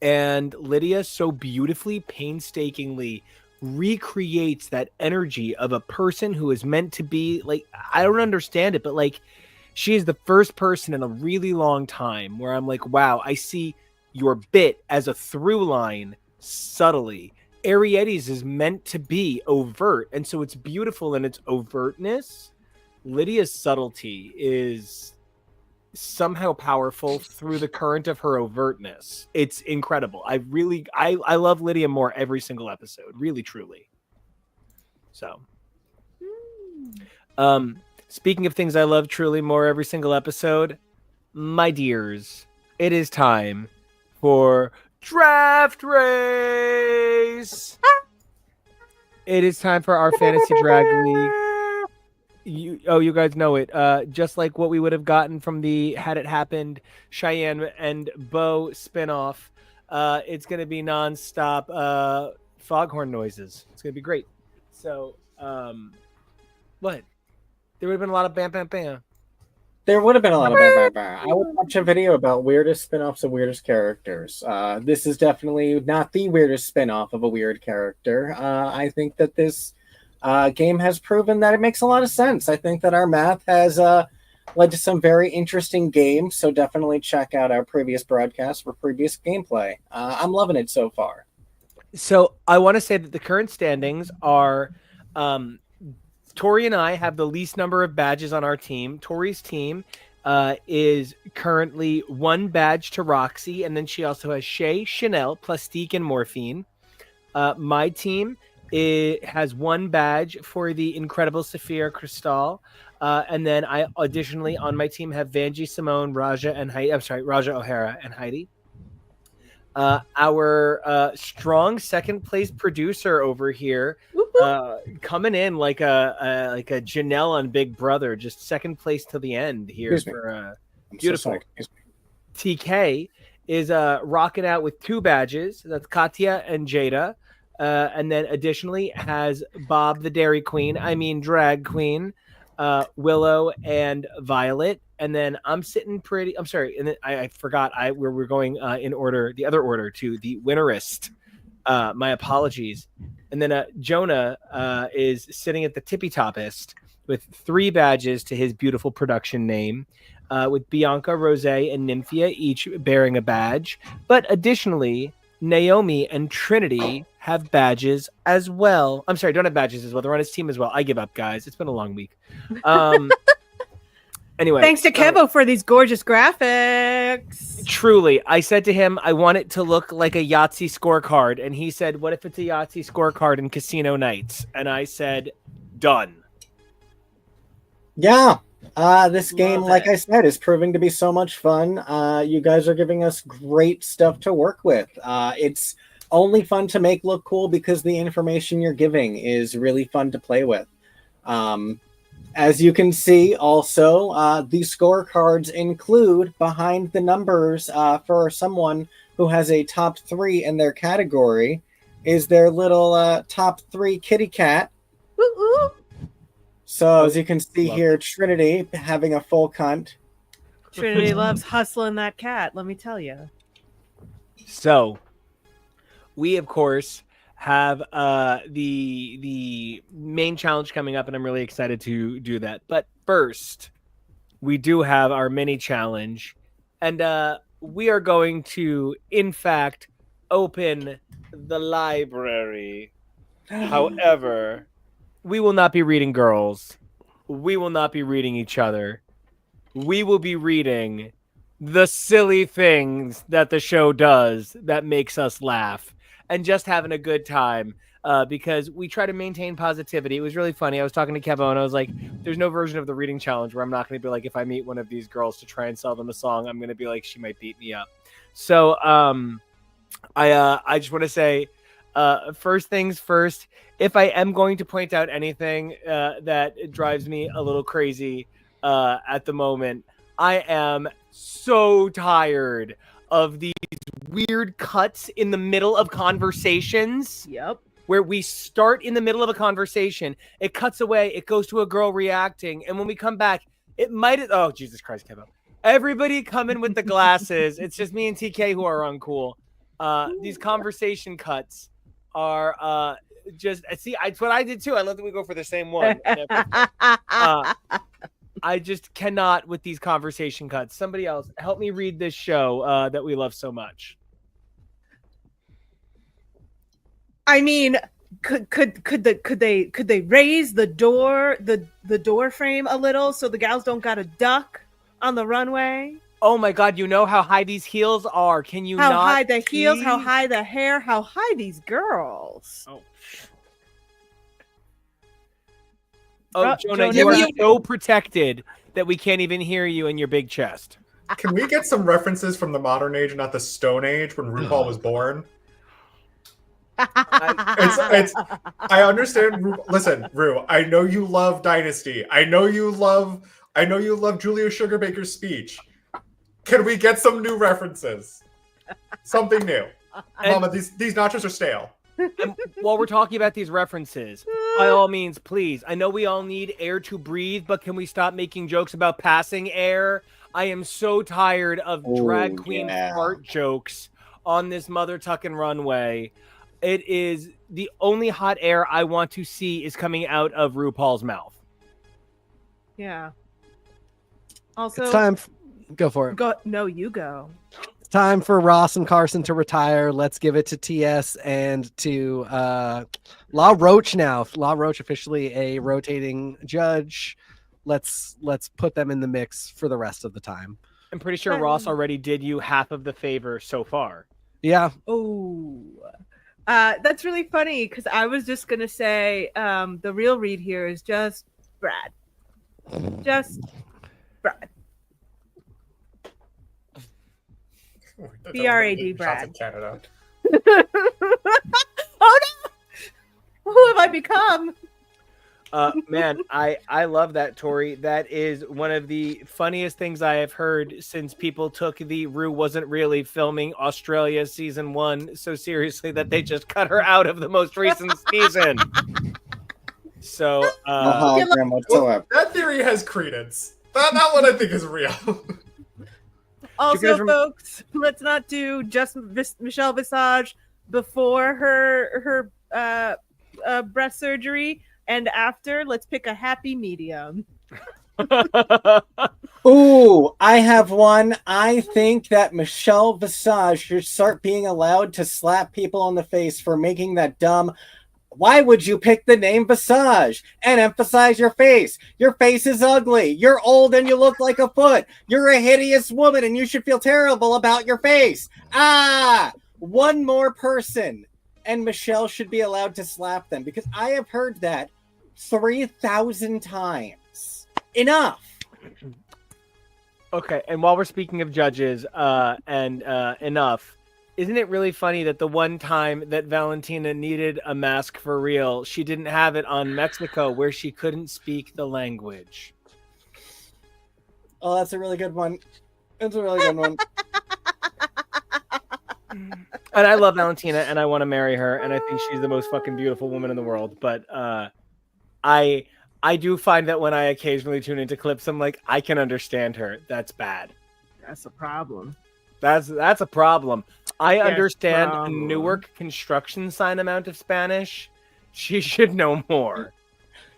and Lydia so beautifully, painstakingly recreates that energy of a person who is meant to be like, I don't understand it, but like she is the first person in a really long time where I'm like, wow, I see your bit as a through line subtly. Ariettes is meant to be overt, and so it's beautiful in its overtness. Lydia's subtlety is somehow powerful through the current of her overtness. It's incredible. I love Lydia more every single episode, really truly. So speaking of things I love truly more every single episode, my dears, it is time for Draft Race. It is time for our fantasy drag league. You guys know it. Just like what we would have gotten from the Had It Happened Cheyenne and Bo spinoff. It's gonna be nonstop foghorn noises. It's gonna be great. So, what? There would have been a lot of bam bam bam. There would have been a lot of I would watch a video about weirdest spin-offs of weirdest characters. This is definitely not the weirdest spin-off of a weird character. I think that this game has proven that it makes a lot of sense. I think that our math has led to some very interesting games, so definitely check out our previous broadcast for previous gameplay. I'm loving it so far. So I want to say that the current standings are Tori and I have the least number of badges on our team. Tori's team is currently 1 badge to Roxy, and then she also has Shay, Chanel, Plastique, and Morphine. My team has 1 badge for the incredible Saphira Cristal. And then I additionally on my team have Vanjie, Simone, Raja, and Heidi. I'm sorry, Raja O'Hara and Heidi. Our strong second place producer over here, coming in like a Janelle on Big Brother, just second place to the end here for beautiful. So TK is rocking out with 2 badges. That's Katya and Jada. And then additionally has Bob the Dairy Queen, drag queen, Willow and Violet. And then I'm sitting pretty, I'm sorry, and then I forgot we're going in order, the other order to the winnerist. My apologies. And then Jonah is sitting at the tippy toppest with 3 badges to his beautiful production name, with Bianca, Rose, and Nymphia each bearing a badge. But additionally, Naomi and Trinity have badges as well. I'm sorry, don't have badges as well. They're on his team as well. I give up, guys. It's been a long week. Anyway. Thanks to KEVO for these gorgeous graphics. Truly. I said to him, I want it to look like a Yahtzee scorecard. And he said, what if it's a Yahtzee scorecard in Casino Nights? And I said, done. Yeah. This game, like I said, is proving to be so much fun. You guys are giving us great stuff to work with. It's only fun to make look cool because the information you're giving is really fun to play with. As you can see, also, the scorecards include behind the numbers for someone who has a top 3 in their category is their little top 3 kitty cat. Ooh. So as you can see here, Trinity having a full cunt. Trinity loves hustling that cat, let me tell you. So we, of course, have the main challenge coming up, and I'm really excited to do that. But first, we do have our mini challenge, and we are going to, in fact, open the library. However, we will not be reading girls. We will not be reading each other. We will be reading the silly things that the show does that makes us laugh and just having a good time, because we try to maintain positivity. It was really funny. I was talking to KEVO and I was like, there's no version of the reading challenge where I'm not going to be like, if I meet one of these girls to try and sell them a song, I'm going to be like, she might beat me up. So I just want to say, First things first, if I am going to point out anything that drives me a little crazy at the moment, I am so tired of these weird cuts in the middle of conversations. Yep. Where we start in the middle of a conversation, it cuts away, it goes to a girl reacting, and when we come back, it might. Oh, Jesus Christ, KEVO. Everybody come in with the glasses. It's just me and TK who are uncool. These conversation cuts are just see. It's what I did too. I love that we go for the same one. I just cannot with these conversation cuts. Somebody else help me read this show that we love so much. I mean, could they raise the door frame a little so the gals don't gotta duck on the runway? Oh my God! You know how high these heels are. Can you? How not high the see? heels? How high the hair? How high these girls? Oh, Jonah, you are so protected that we can't even hear you in your big chest. Can we get some references from the modern age, not the Stone Age when RuPaul was born? I understand. Listen, Ru, I know you love Dynasty. I know you love Julia Sugarbaker's speech. Can we get some new references? Something new. Mama, these nachos are stale. And while we're talking about these references, by all means, please. I know we all need air to breathe, but can we stop making jokes about passing air? I am so tired of drag queen fart jokes on this mother tucking runway. It is the only hot air I want to see is coming out of RuPaul's mouth. Yeah. Also, It's time. Go for it. No, you go. It's time for Ross and Carson to retire. Let's give it to TS and to La Roach now. La Roach officially a rotating judge. Let's put them in the mix for the rest of the time. I'm pretty sure Ross already did you half of the favor so far. Yeah. Oh, that's really funny because I was just gonna say the real read here is just Brad. Just Brad. BRAD, Brad. Canada. Oh no! Who have I become? Man, I love that, Tori. That is one of the funniest things I have heard since people took the Rue wasn't really filming Australia season 1 so seriously that they just cut her out of the most recent season. So whatsoever. That theory has credence. That one I think is real. Also, folks, let's not do just Michelle Visage before her breast surgery. And after, let's pick a happy medium. Ooh, I have one. I think that Michelle Visage should start being allowed to slap people on the face for making that dumb. Why would you pick the name Visage and emphasize your face? Your face is ugly. You're old and you look like a foot. You're a hideous woman and you should feel terrible about your face. One more person. And Michelle should be allowed to slap them because I have heard that 3,000 times. Enough. Okay, and while we're speaking of judges and enough, isn't it really funny that the one time that Valentina needed a mask for real, she didn't have it on Mexico where she couldn't speak the language? Oh, that's a really good one. That's a really good one. And I love Valentina, and I want to marry her, and I think she's the most fucking beautiful woman in the world. But I do find that when I occasionally tune into clips, I'm like, I can understand her. That's bad. That's a problem. That's a problem. I Yes, understand a problem. Newark construction sign amount of Spanish. She should know more.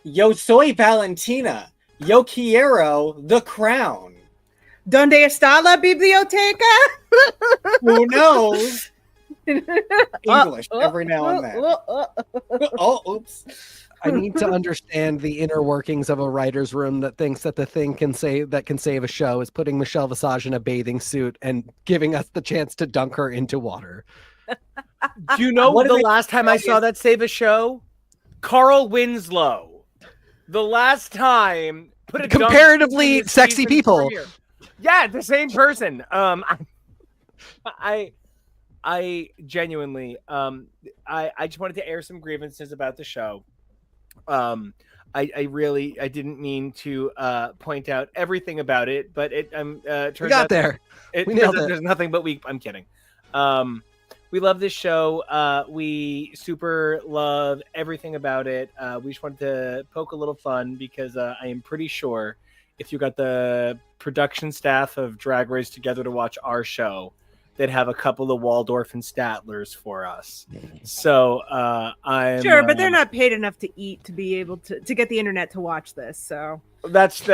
Yo soy Valentina. Yo quiero the crown. ¿Dónde está la biblioteca? Who knows? English every now and then. Oh, oops. I need to understand the inner workings of a writer's room that thinks that the thing can save a show is putting Michelle Visage in a bathing suit and giving us the chance to dunk her into water. Do you know the last time I saw that save a show? Carl Winslow. The last time put a dunk Comparatively in the sexy season's people. career. Yeah, the same person. I I genuinely, I just wanted to air some grievances about the show. I really, I didn't mean to point out everything about it, but it turns We got out there. it We turns nailed out it. there's nothing but weak. I'm kidding. We love this show. We super love everything about it. We just wanted to poke a little fun because I am pretty sure if you got the production staff of Drag Race together to watch our show, they'd have a couple of Waldorf and Statlers for us. So I'm Sure, but they're not paid enough to eat to be able to get the internet to watch this. So That's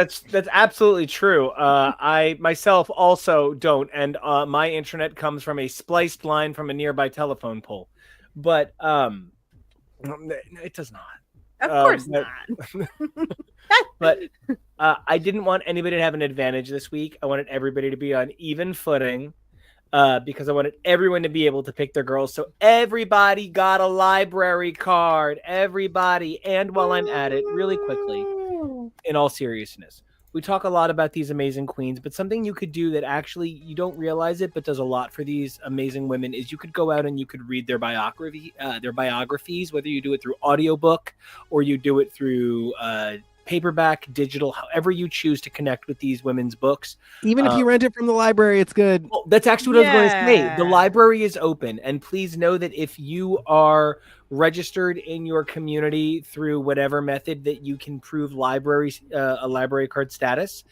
absolutely true. I myself also don't, and my internet comes from a spliced line from a nearby telephone pole. But it does not. of course but- not. But I didn't want anybody to have an advantage this week. I wanted everybody to be on even footing. Because I wanted everyone to be able to pick their girls. So everybody got a library card. Everybody. And while I'm at it, really quickly, in all seriousness, we talk a lot about these amazing queens, but something you could do that actually you don't realize it, but does a lot for these amazing women is you could go out and you could read their biographies, whether you do it through audiobook or you do it through paperback, digital, however you choose to connect with these women's books. Even if you rent it from the library, it's good. Well, that's actually what I was going to say. The Yeah. library is open, and please know that if you are registered in your community through whatever method that you can prove a library card status,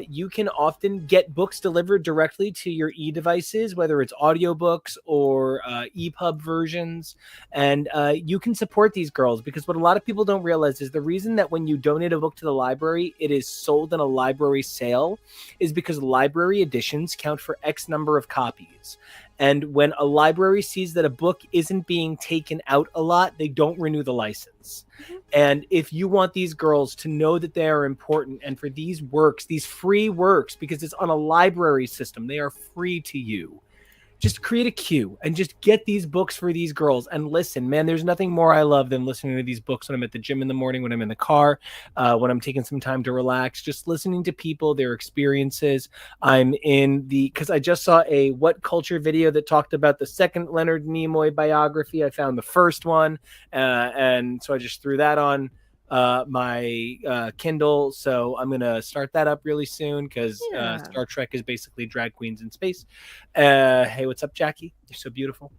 you can often get books delivered directly to your e-devices, whether it's audiobooks or EPUB versions, and you can support these girls, because what a lot of people don't realize is the reason that when you donate a book to the library, it is sold in a library sale is because library editions count for X number of copies. And when a library sees that a book isn't being taken out a lot, they don't renew the license. And if you want these girls to know that they are important, and for these works, these free works, because it's on a library system, they are free to you. Just create a queue and just get these books for these girls and listen, man. There's nothing more I love than listening to these books when I'm at the gym in the morning, when I'm in the car, when I'm taking some time to relax, just listening to people, their experiences. Because I just saw a What Culture video that talked about the second Leonard Nimoy biography. I found the first one, and so I just threw that on my Kindle. So I'm gonna start that up really soon because Star Trek is basically drag queens in space. Hey, what's up, Jackie? You're so beautiful.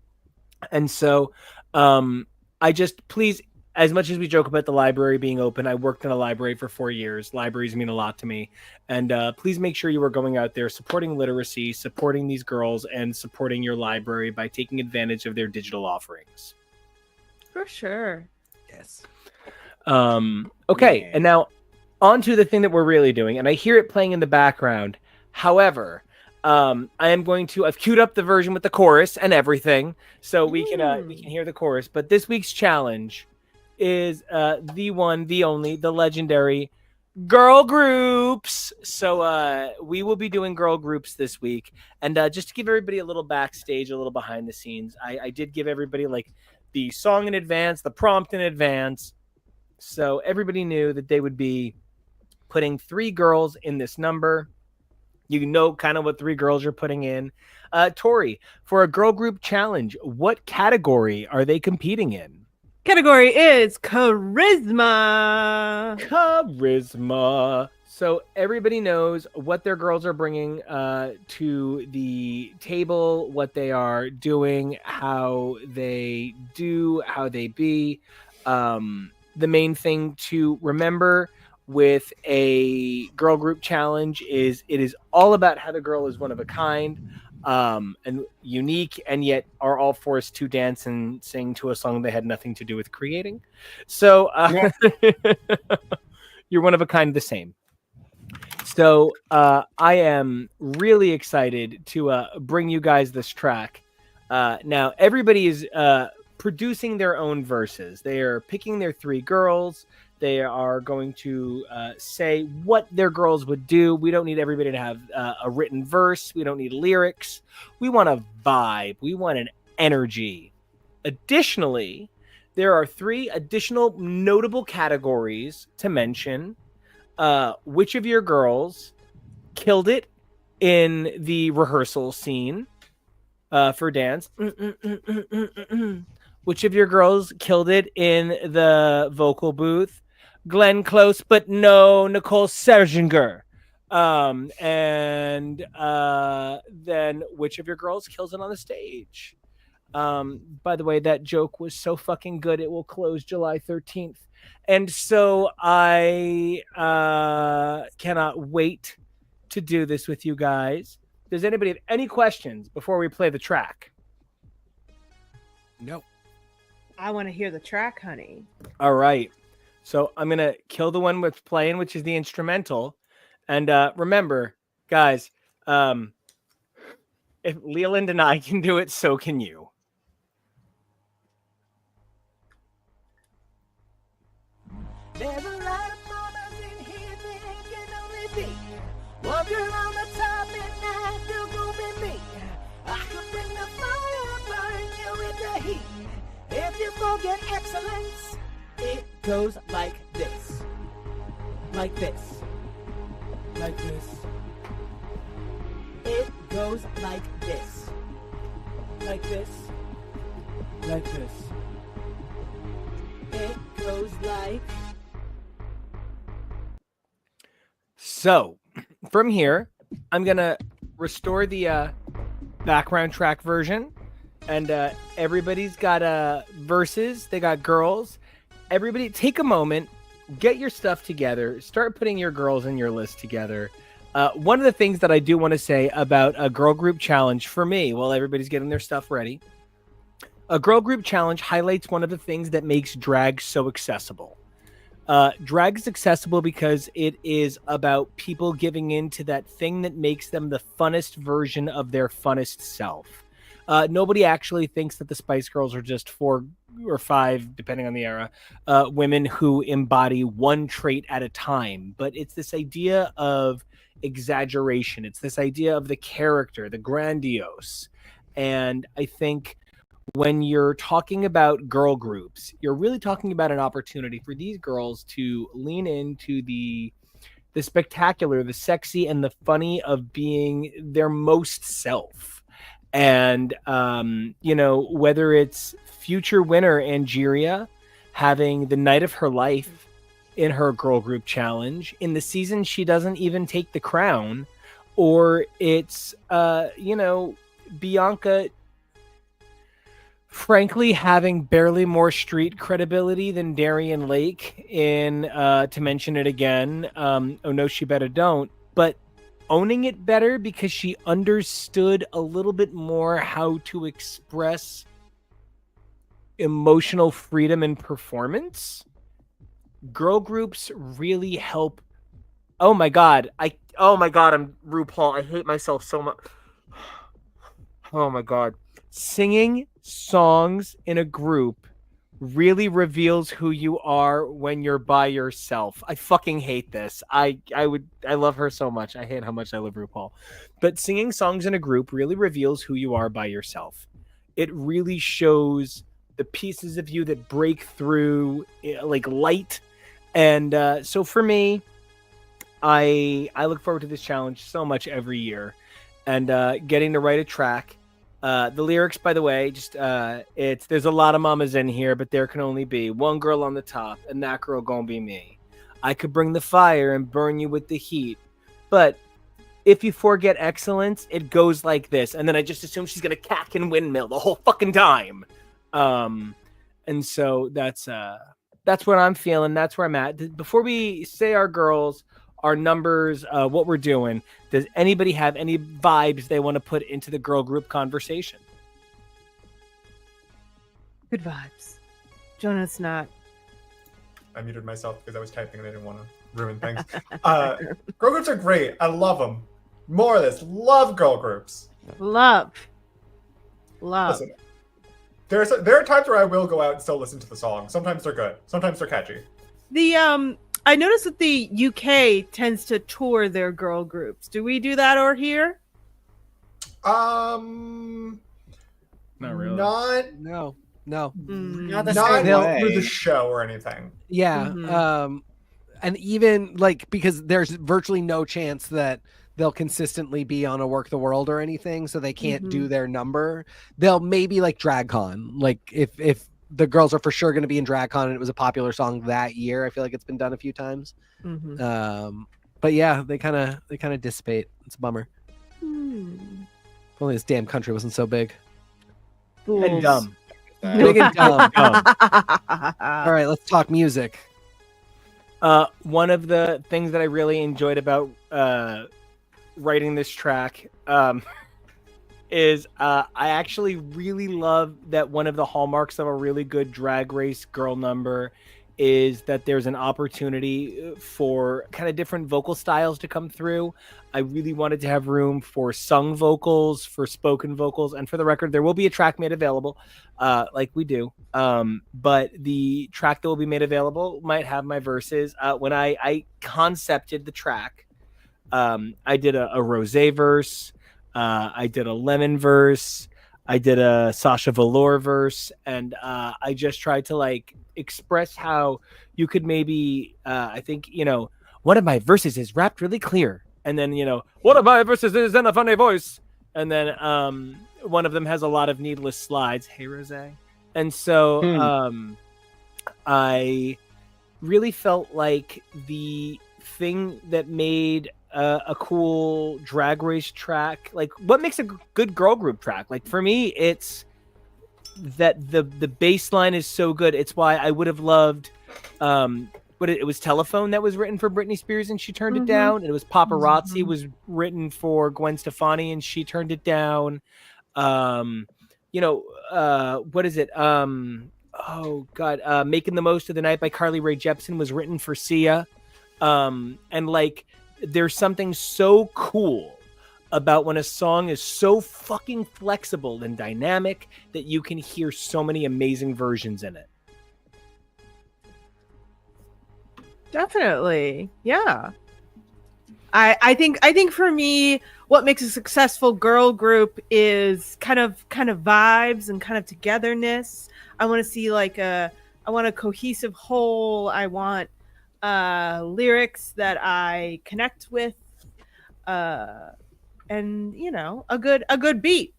And so I just, please, as much as we joke about the library being open, I worked in a library for 4 years. Libraries mean a lot to me. And please make sure you are going out there supporting literacy, supporting these girls, and supporting your library by taking advantage of their digital offerings. For sure. Yes. Okay, Yeah. and now on to the thing that we're really doing, and I hear it playing in the background. However, I've queued up the version with the chorus and everything, so we can hear the chorus. But this week's challenge is the one, the only, the legendary girl groups. So we will be doing girl groups this week, and just to give everybody a little backstage, a little behind the scenes, I did give everybody like the song in advance, the prompt in advance. So everybody knew that they would be putting 3 girls in this number. You know kind of what 3 girls you're putting in. Tori, for a girl group challenge, what category are they competing in? Category is charisma. Charisma. So everybody knows what their girls are bringing to the table, what they are doing, how they do, how they be. The main thing to remember with a girl group challenge is it is all about how the girl is one of a kind and unique, and yet are all forced to dance and sing to a song they had nothing to do with creating. So you're one of a kind the same. So I am really excited to bring you guys this track. Now, everybody is producing their own verses. They are picking their 3 girls. They are going to say what their girls would do. We don't need everybody to have a written verse. We don't need lyrics. We want a vibe. We want an energy. Additionally, there are 3 additional notable categories to mention. Which of your girls killed it in the rehearsal scene? for dance. Which of your girls killed it in the vocal booth? Glenn Close, but no Nicole Scherzinger. And then which of your girls kills it on the stage? By the way, that joke was so fucking good, it will close July 13th. And so I cannot wait to do this with you guys. Does anybody have any questions before we play the track? No. I want to hear the track, honey. All right. So I'm going to kill the one with playing, which is the instrumental. And remember, guys, if Leland and I can do it, so can you. There's a lot of mamas in here that can only be one girl on the top, and that girl gon' be me. I could bring the fire, burn you with the heat. If you forget excellence, it goes like this. Like this. Like this. It goes like this. Like this. Like this. It goes like... So from here, I'm going to restore the background track version. And everybody's got verses. They got girls. Everybody take a moment, get your stuff together, start putting your girls in your list together. One of the things that I do want to say about a girl group challenge for me, while everybody's getting their stuff ready, a girl group challenge highlights one of the things that makes drag so accessible. Drag is accessible because it is about people giving in to that thing that makes them the funnest version of their funnest self. Nobody actually thinks that the Spice Girls are just 4 or 5, depending on the era, women who embody one trait at a time. But it's this idea of exaggeration. It's this idea of the character, the grandiose. And I think when you're talking about girl groups, you're really talking about an opportunity for these girls to lean into the spectacular, the sexy, and the funny of being their most self. And, whether it's future winner Angeria having the night of her life in her girl group challenge, in the season she doesn't even take the crown, or it's, Bianca frankly having barely more street credibility than Darian Lake in To Mention It Again, Oh No She Better Don't, but owning it better because she understood a little bit more how to express emotional freedom in performance. Girl groups really help. Oh my god, I'm RuPaul. I hate myself so much. Oh my god. Singing songs in a group really reveals who you are when you're by yourself. I fucking hate this. I love her so much. I hate how much I love RuPaul. But singing songs in a group really reveals who you are by yourself. It really shows the pieces of you that break through like light. And so for me, I look forward to this challenge so much every year, and getting to write a track. The lyrics, by the way, just there's a lot of mamas in here, but there can only be one girl on the top, and that girl gonna be me. I could bring the fire and burn you with the heat, but if you forget excellence, it goes like this. And then I just assume she's gonna cack and windmill the whole fucking time. And so that's what I'm feeling. That's where I'm at. Before we say our girls, our numbers, what we're doing, does anybody have any vibes they want to put into the girl group conversation? Good vibes. Jonah's not. I muted myself because I was typing and I didn't want to ruin things. Girl groups are great. I love them. More of this. Love girl groups. Love. Listen, there are times where I will go out and still listen to the song. Sometimes they're good. Sometimes they're catchy. I noticed that the UK tends to tour their girl groups. Do we do that or here? Not really. No. Not the Not same way. through the show or anything. Yeah. Mhm. And even like, because there's virtually no chance that they'll consistently be on a Work the World or anything, so they can't do their number. They'll maybe like DragCon, like if the girls are for sure going to be in DragCon and it was a popular song that year. I feel like it's been done a few times. But yeah, they kind of dissipate. It's a bummer. If only this damn country wasn't so big and dumb. Big and dumb. All right, let's talk music. One of the things that I really enjoyed about writing this track is I actually really love that one of the hallmarks of a really good Drag Race girl number is that there's an opportunity for kind of different vocal styles to come through. I really wanted to have room for sung vocals, for spoken vocals, and for the record, there will be a track made available, like we do. But the track that will be made available might have my verses. When I concepted the track, I did a rosé verse, I did a lemon verse, I did a Sasha Velour verse, and I just tried to like express how you could maybe, I think, one of my verses is rapped really clear. And then, one of my verses is in a funny voice. And then one of them has a lot of needless slides. Hey, Rosé. And so I really felt like the thing that made a cool Drag Race track, like what makes a good girl group track, like for me it's that the bass line is so good. It's why I would have loved but it was Telephone that was written for Britney Spears and she turned it down. It was Paparazzi was written for Gwen Stefani and she turned it down. What is it, Making the Most of the Night by Carly Rae Jepsen was written for Sia. And like there's something so cool about when a song is so fucking flexible and dynamic that you can hear so many amazing versions in it. Definitely. Yeah. I think for me, what makes a successful girl group is kind of vibes and kind of togetherness. I want to see I want a cohesive whole. I want lyrics that I connect with, and a good beat.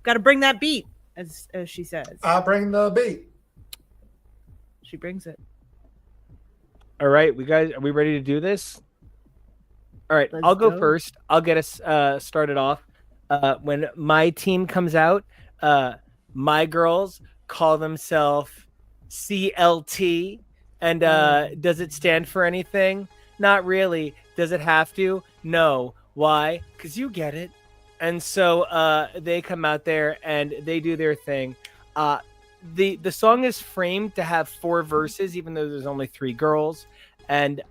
Got to bring that beat, as she says. I bring the beat. She brings it. All right, are we ready to do this? All right, I'll go first. I'll get us started off. When my team comes out, my girls call themselves CLT. And does it stand for anything? Not really. Does it have to? No. Why? Because you get it. And so they come out there and they do their thing. The song is framed to have 4 verses, even though there's only 3 girls. And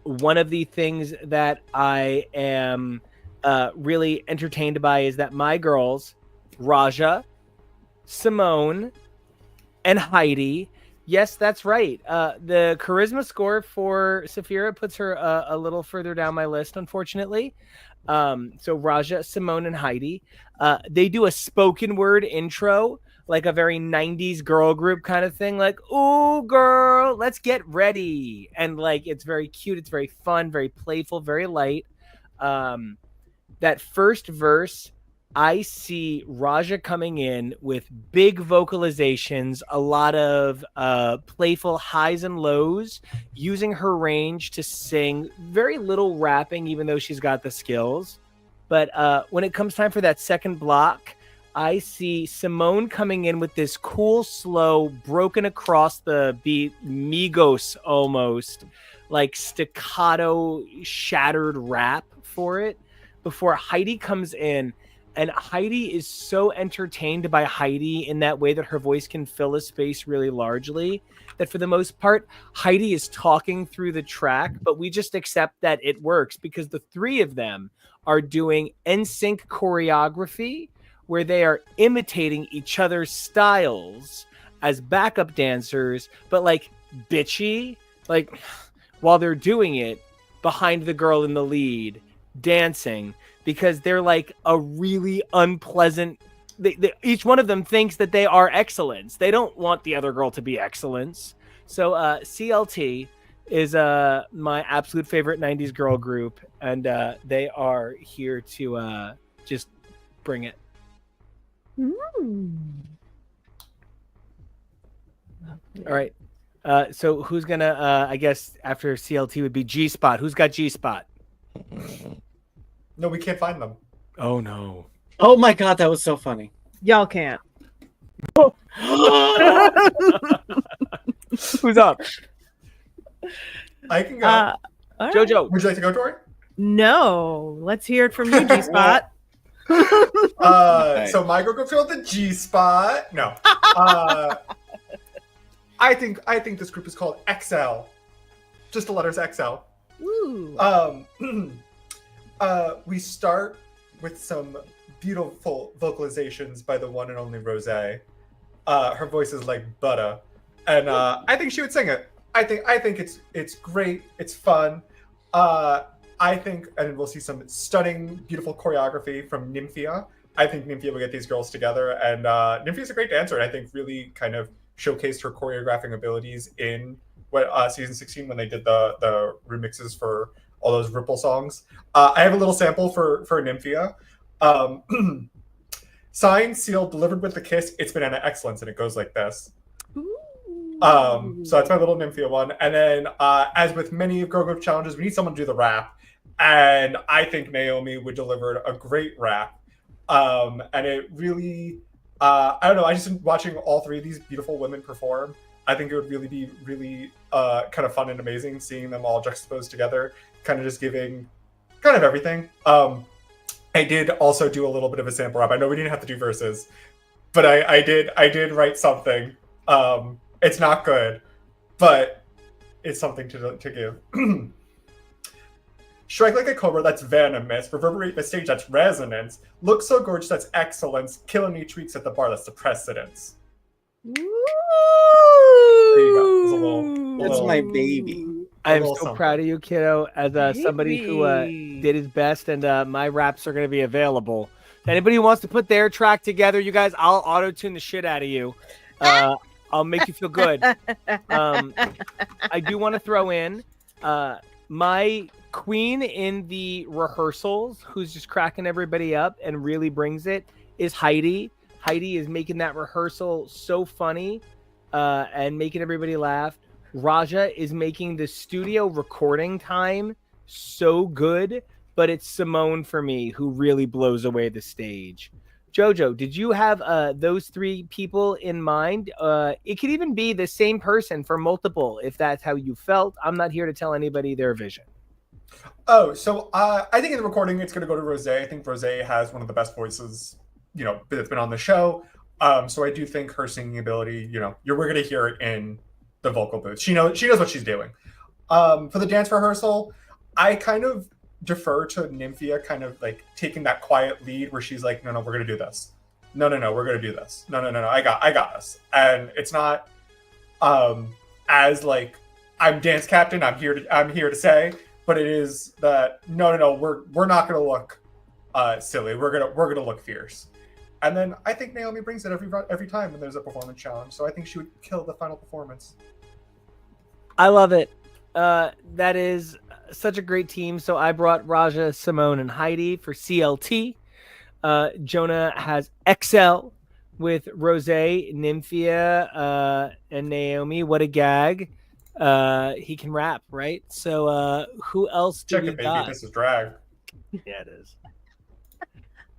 one of the things that I am really entertained by is that my girls, Raja, Simone, and Heidi. Yes, that's right. The charisma score for Saphira puts her a little further down my list, unfortunately. So Raja, Simone, and Heidi. They do a spoken word intro, like a very 90s girl group kind of thing. Like, ooh, girl, let's get ready. And like, it's very cute. It's very fun, very playful, very light. That first verse, I see Raja coming in with big vocalizations, a lot of playful highs and lows, using her range to sing, very little rapping, even though she's got the skills. But when it comes time for that second block, I see Simone coming in with this cool, slow, broken across the beat, Migos almost, like staccato, shattered rap for it, before Heidi comes in. And Heidi is so entertained by Heidi in that way that her voice can fill a space really largely, that for the most part, Heidi is talking through the track, but we just accept that it works because the 3 of them are doing NSYNC choreography where they are imitating each other's styles as backup dancers, but like bitchy, like while they're doing it behind the girl in the lead dancing, because they're like a really unpleasant, each one of them thinks that they are excellence. They don't want the other girl to be excellence. So CLT, is my absolute favorite 90s girl group, and they are here to just bring it. All right. So who's gonna I guess after CLT would be G Spot. Who's got G Spot? No, we can't find them. Oh no. Oh my god, that was so funny. Y'all can't. Who's up? I can go. All right. Jojo. Would you like to go, Tori? No, let's hear it from you, G Spot. So my girl goes with the G Spot. No. I think this group is called XL. Just the letters XL. Ooh. We start with some beautiful vocalizations by the one and only Rose. Her voice is like butter, and I think she would sing it. I think it's great. It's fun. I think, and we'll see some stunning, beautiful choreography from Nymphia. I think Nymphia will get these girls together, and Nymphia's a great dancer, and I think really kind of showcased her choreographing abilities in season 16 when they did the remixes for all those Ripple songs. I have a little sample for Nymphia. Signed, sealed, delivered with a kiss. It's Banana Excellence, and it goes like this. So that's my little Nymphia one. And then, as with many girl group challenges, we need someone to do the rap. And I think Naomi would deliver a great rap. And it really, I don't know, I just watching all three of these beautiful women perform. I think it would really be kind of fun and amazing seeing them all juxtaposed together, kind of just giving kind of everything. I did also do a little bit of a sample rap. I know we didn't have to do verses, but I did write something. It's not good, but it's something to give. Strike like a cobra, that's venomous. Reverberate the stage, that's resonance. Look so gorgeous, that's excellence. Killing each week's at the bar, that's the precedence. Ooh. There you go. It's a little That's my baby. I am little so something. proud of you, kiddo, as somebody who did his best, and my raps are going to be available. Anybody who wants to put their track together, you guys, I'll auto-tune the shit out of you. I'll make you feel good. I do want to throw in my queen in the rehearsals, who's just cracking everybody up and really brings it, is Heidi. Heidi is making that rehearsal so funny and making everybody laugh. Raja is making the studio recording time so good, but it's Simone for me who really blows away the stage. Jojo, did you have those three people in mind? It could even be the same person for multiple, if that's how you felt. I'm not here to tell anybody their vision. Oh, so I think in the recording it's going to go to Rose. I think Rose has one of the best voices, that's been on the show. So I do think her singing ability, we're going to hear it in the vocal booth. She knows what she's doing. For the dance rehearsal, I kind of defer to Nymphia kind of like taking that quiet lead where she's like, no, we're going to do this. No, we're going to do this. No, I got this. And it's not as like, I'm dance captain, I'm here to say, but it is that no, we're not going to look silly. We're going to look fierce. And then I think Naomi brings it every time when there's a performance challenge. So I think she would kill the final performance. I love it. That is such a great team. So I brought Raja, Simone, and Heidi for CLT. Jonah has XL with Rose, Nymphia, and Naomi. What a gag. He can rap, right? So who else do we got? This is drag. Yeah, it is.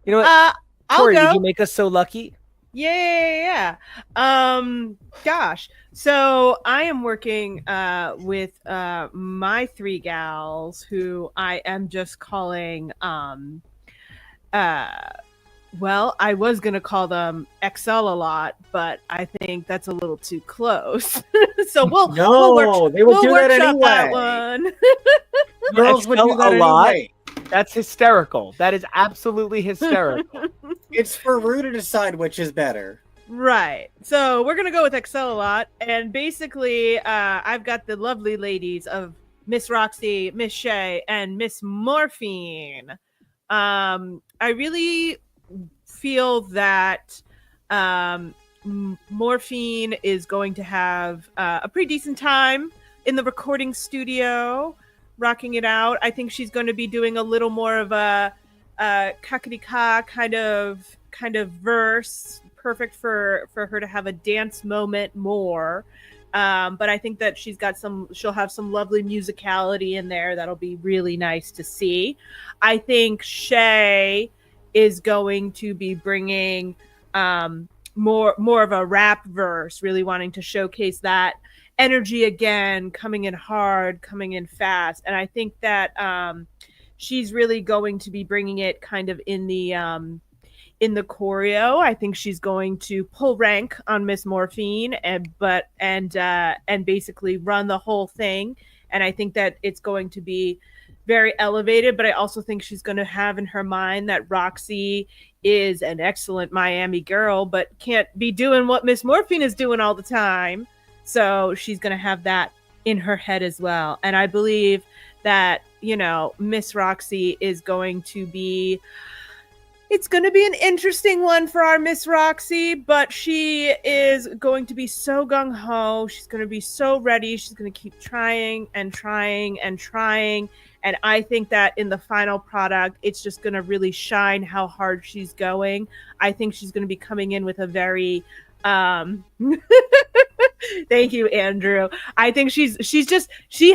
You know what? Tori, I'll go. did you make us so lucky? Yeah. Gosh. So I am working with my three gals who I am just calling well, I was gonna call them XL a lot, but I think that's a little too close. So we'll They would do that workshop anyway. that one. Girls would do that a lot. anyway. That's hysterical. That is absolutely hysterical. It's for Rue to decide which is better. Right. So we're gonna go with XL a lot, and basically, I've got the lovely ladies of Miss Roxy, Miss Shay, and Miss Morphine. I really feel that Morphine is going to have a pretty decent time in the recording studio, rocking it out. I think she's going to be doing a little more of a kakadika kind of verse, perfect for her to have a dance moment more. But I think that she'll have some lovely musicality in there that'll be really nice to see. I think Shay is going to be bringing more of a rap verse, really wanting to showcase that energy again, coming in hard, coming in fast. And I think that she's really going to be bringing it kind of in the choreo. I think she's going to pull rank on Miss Morphine and basically run the whole thing. And I think that it's going to be very elevated, but I also think she's going to have in her mind that Roxy is an excellent Miami girl, but can't be doing what Miss Morphine is doing all the time. So she's going to have that in her head as well. And I believe that, Miss Roxy is going to be... It's going to be an interesting one for our Miss Roxy, but she is going to be so gung-ho. She's going to be so ready. She's going to keep trying and trying and trying. And I think that in the final product, it's just going to really shine how hard she's going. I think she's going to be coming in with a very... Thank you, Andrew. I think she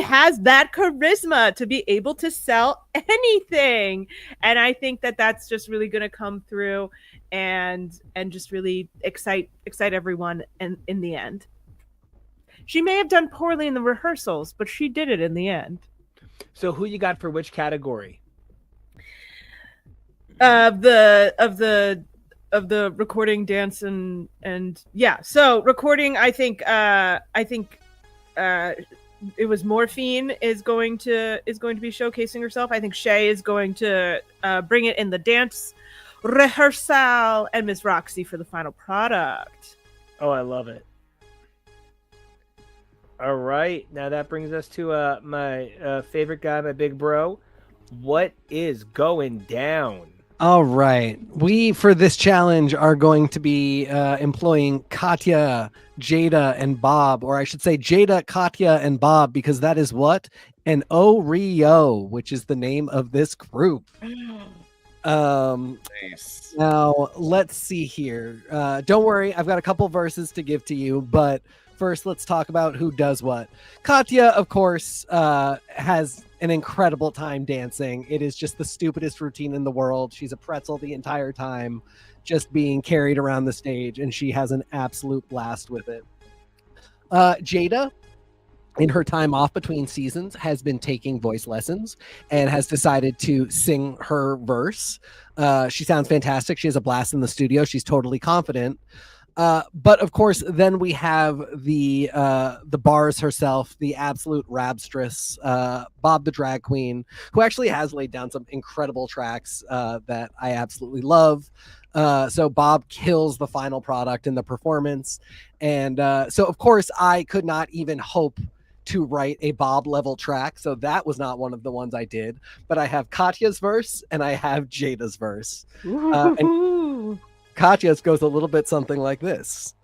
has that charisma to be able to sell anything. And I think that that's just really going to come through and just really excite everyone in the end. She may have done poorly in the rehearsals, but she did it in the end. So who you got for which category? Of the recording, dance, and yeah. So recording, I think it was Morphine is going to be showcasing herself. I think Shay is going to bring it in the dance rehearsal, and Miss Roxy for the final product. Oh, I love it. All right, now that brings us to my favorite guy, my big bro. What is going down? All right. We, for this challenge, are going to be employing Katya, Jada, and Bob, or I should say Jada, Katya, and Bob, because that is what? An Oreo, which is the name of this group. Nice. Now, let's see here. Don't worry, I've got a couple verses to give to you, but first, let's talk about who does what. Katya, of course, has an incredible time dancing. It is just the stupidest routine in the world. She's a pretzel the entire time, just being carried around the stage, and she has an absolute blast with it. Jada, in her time off between seasons, has been taking voice lessons and has decided to sing her verse. She sounds fantastic. She has a blast in the studio. She's totally confident. But of course, then we have the bars herself, the absolute rabstress, Bob the drag queen, who actually has laid down some incredible tracks that I absolutely love. So Bob kills the final product in the performance. And so, of course, I could not even hope to write a Bob level track. So that was not one of the ones I did. But I have Katya's verse and I have Jada's verse. And Katya's goes a little bit something like this.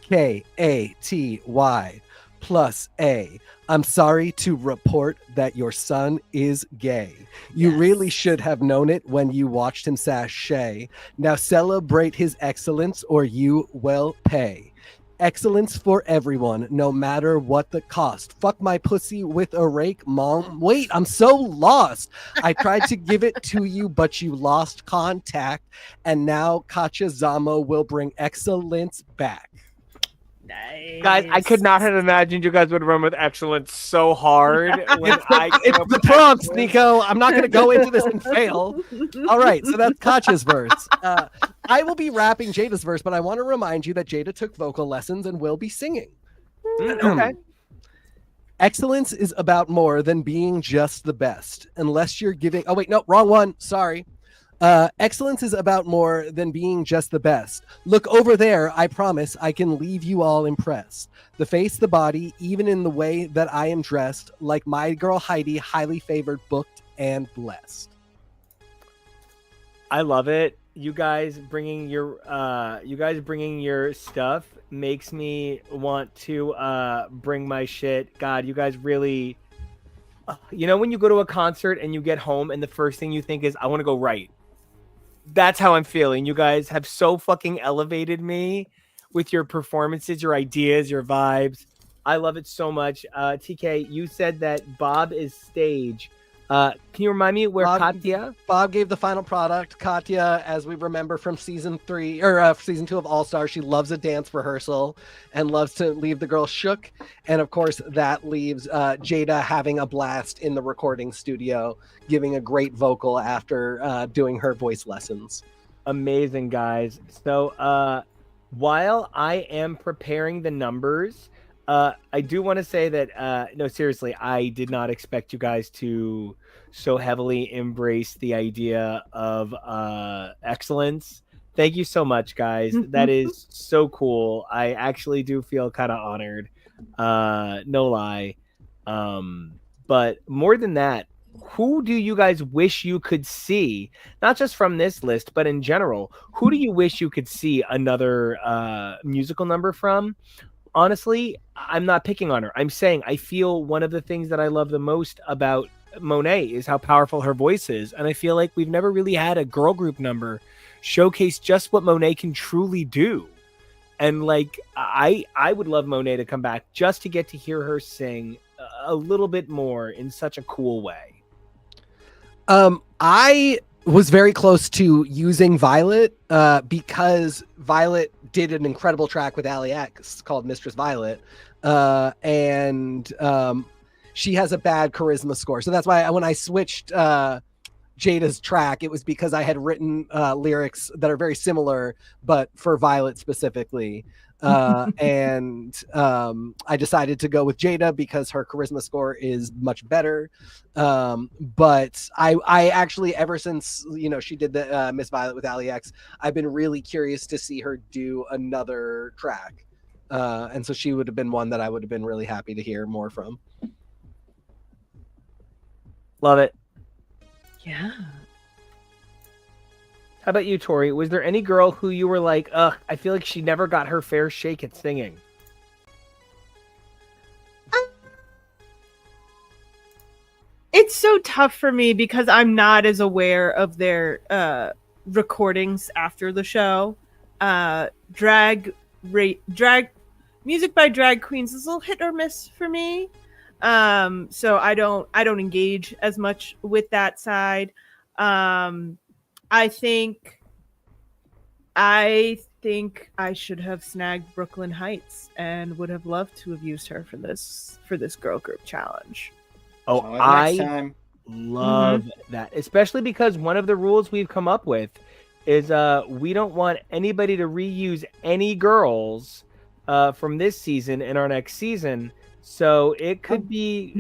K-A-T-Y plus A. I'm sorry to report that your son is gay. You really should have known it when you watched him sashay. Now celebrate his excellence or you will pay. Excellence for everyone, no matter what the cost. Fuck my pussy with a rake, mom. Wait, I'm so lost. I tried to give it to you, but you lost contact. And now Katya Zamo will bring excellence back. Nice. Guys, I could not have imagined you guys would run with excellence so hard. It's the prompts, NICO. I'm not going to go into this and fail. All right, so that's Katya's verse. I will be rapping Jada's verse, but I want to remind you that Jada took vocal lessons and will be singing. Okay. Excellence is about more than being just the best, unless you're giving... Oh, wait, no, wrong one. Sorry. Excellence is about more than being just the best. Look over there. I promise I can leave you all impressed. The face, the body, even in the way that I am dressed, like my girl Heidi, highly favored, booked, and blessed. I love it. you guys bringing your stuff makes me want to bring my shit. God, you guys really, you know, when you go to a concert and you get home and the first thing you think is, I want to go right. That's how I'm feeling. You guys have so fucking elevated me with your performances, your ideas, your vibes. I love it so much. TK, you said that Bob is stage. Can you remind me where Katya? Bob gave the final product. Katya, as we remember from season 3 or season 2 of All Stars, she loves a dance rehearsal and loves to leave the girls shook. And of course, that leaves Jada having a blast in the recording studio, giving a great vocal after doing her voice lessons. Amazing, guys. So while I am preparing the numbers, I do want to say that, no, seriously, I did not expect you guys to so heavily embrace the idea of excellence. Thank you so much, guys. That is so cool. I actually do feel kind of honored. No lie. But more than that, who do you guys wish you could see, not just from this list, but in general, who do you wish you could see another musical number from? Honestly, I'm not picking on her. I'm saying I feel one of the things that I love the most about Monet is how powerful her voice is. And I feel like we've never really had a girl group number showcase just what Monet can truly do. And like, I would love Monet to come back just to get to hear her sing a little bit more in such a cool way. I was very close to using Violet because Violet did an incredible track with Ali X called Mistress Violet. And she has a bad charisma score. So that's why when I switched Jada's track, it was because I had written lyrics that are very similar, but for Violet specifically. And I decided to go with Jada because her charisma score is much better. But I actually, ever since, you know, she did the Miss Violet with Ali X, I've been really curious to see her do another track. And so she would have been one that I would have been really happy to hear more from. Love it. Yeah. How about you, Tori? Was there any girl who you were like, ugh, I feel like she never got her fair shake at singing? It's so tough for me because I'm not as aware of their recordings after the show. Drag music by drag queens is a little hit or miss for me. So I don't engage as much with that side. I think I should have snagged Brooklyn Heights and would have loved to have used her for this girl group challenge. Oh, I love that, especially because one of the rules we've come up with is we don't want anybody to reuse any girls from this season in our next season. So it could be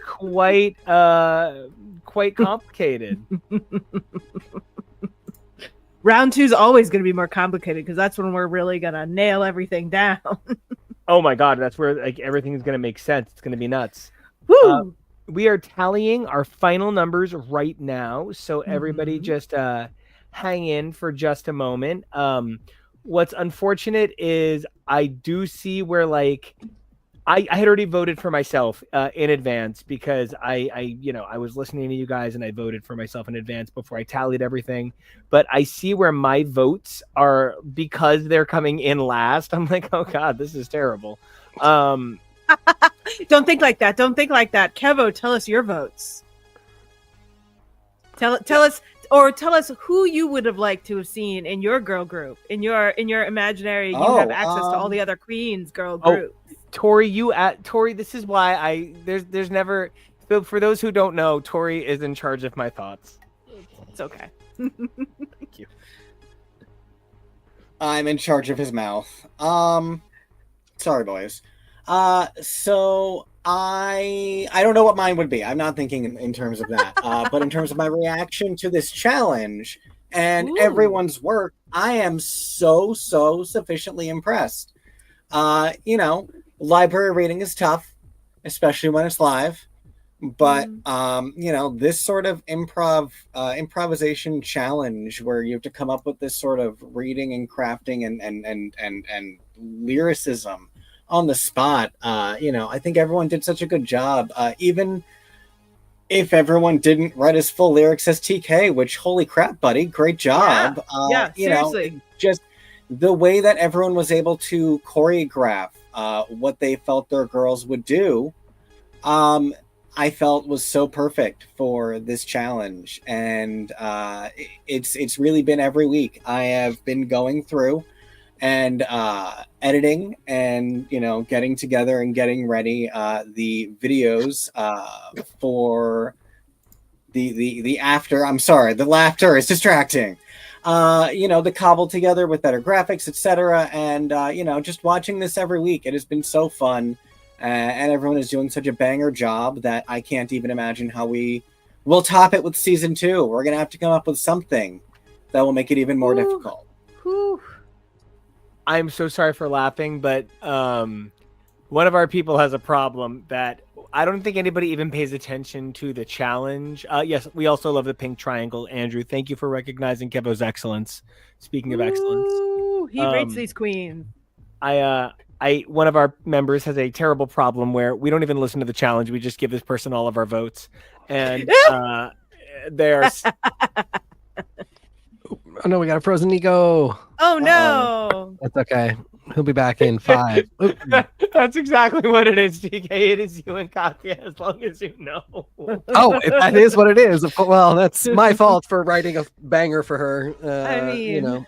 quite complicated. Round 2 is always going to be more complicated because that's when we're really going to nail everything down. Oh my God, that's where like everything is going to make sense. It's going to be nuts. Woo! We are tallying our final numbers right now, so everybody just hang in for just a moment. What's unfortunate is I do see where like I had already voted for myself in advance because I was listening to you guys and I voted for myself in advance before I tallied everything. But I see where my votes are because they're coming in last. I'm like, oh God, this is terrible. Don't think like that. Don't think like that. KEVO, tell us your votes. Tell us who you would have liked to have seen in your girl group, in your imaginary. You have access to all the other queens girl group. Tori, this is why there's never. For those who don't know, Tori is in charge of my thoughts. It's okay. Thank you. I'm in charge of his mouth. Sorry, boys. So I don't know what mine would be. I'm not thinking in terms of that. But in terms of my reaction to this challenge and everyone's work, I am so sufficiently impressed. Library reading is tough, especially when it's live. But this sort of improvisation challenge where you have to come up with this sort of reading and crafting and lyricism on the spot. I think everyone did such a good job. Even if everyone didn't write as full lyrics as TK, which holy crap, buddy, great job. Yeah, seriously. Just the way that everyone was able to choreograph what they felt their girls would do. I felt was so perfect for this challenge, and it's really been every week. I have been going through and editing and getting together and getting ready the videos for the after. I'm sorry, the laughter is distracting. The cobble together with better graphics, etc. And just watching this every week, it has been so fun. And everyone is doing such a banger job that I can't even imagine how we will top it with season 2. We're gonna have to come up with something that will make it even more difficult. Whew. I'm so sorry for laughing, but one of our people has a problem that I don't think anybody even pays attention to the challenge. Yes, we also love the pink triangle. Andrew, thank you for recognizing KEVO's excellence. Speaking of excellence, He rates these queens. One of our members has a terrible problem where we don't even listen to the challenge. We just give this person all of our votes. And there's... Oh no, we got a frozen NICO. Oh no. That's okay. He'll be back in 5. That's exactly what it is, TK. It is you and Katya, as long as you know. Oh, that is what it is. Well, that's my fault for writing a banger for her. I mean,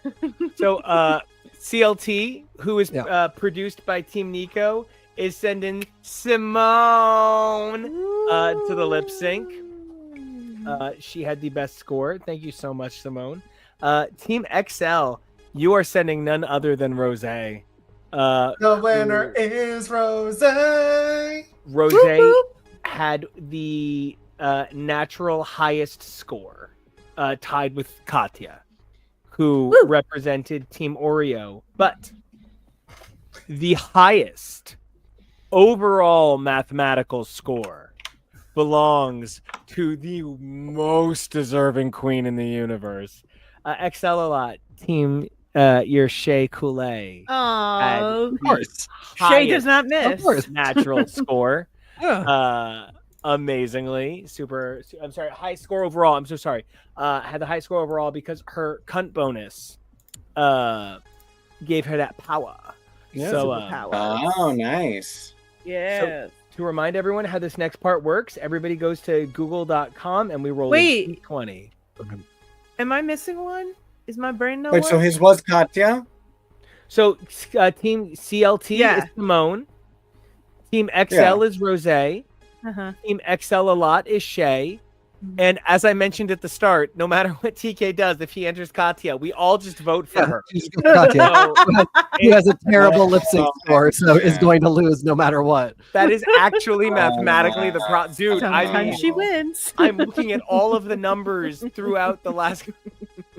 So, CLT, who is produced by Team NICO, is sending Simone to the lip sync. She had the best score. Thank you so much, Simone. Team XL, you are sending none other than Rose. The winner is Rose. Rose had the natural highest score, tied with Katya, who represented Team Oreo. But the highest overall mathematical score belongs to the most deserving queen in the universe. XL a lot. Team your Shea Coulee. Oh, of course. Shay does not miss. Of course. Natural score. Amazingly. I'm sorry. High score overall. I'm so sorry. Had the high score overall because her cunt bonus gave her that power. Yeah, so, oh, nice. Yeah. So, to remind everyone how this next part works, everybody goes to google.com and we roll Wait. 20. Am I missing one? Is my brain no Wait, one? so his was Katya? So Team CLT is Simone. Team XL is Rose. Team XL a lot is Shay. And as I mentioned at the start, no matter what TK does, if he enters Katya, we all just vote for her. Katya, who has a terrible lip sync score, so is going to lose no matter what. That is actually mathematically the dude. Sometimes she wins. I'm looking at all of the numbers throughout the last.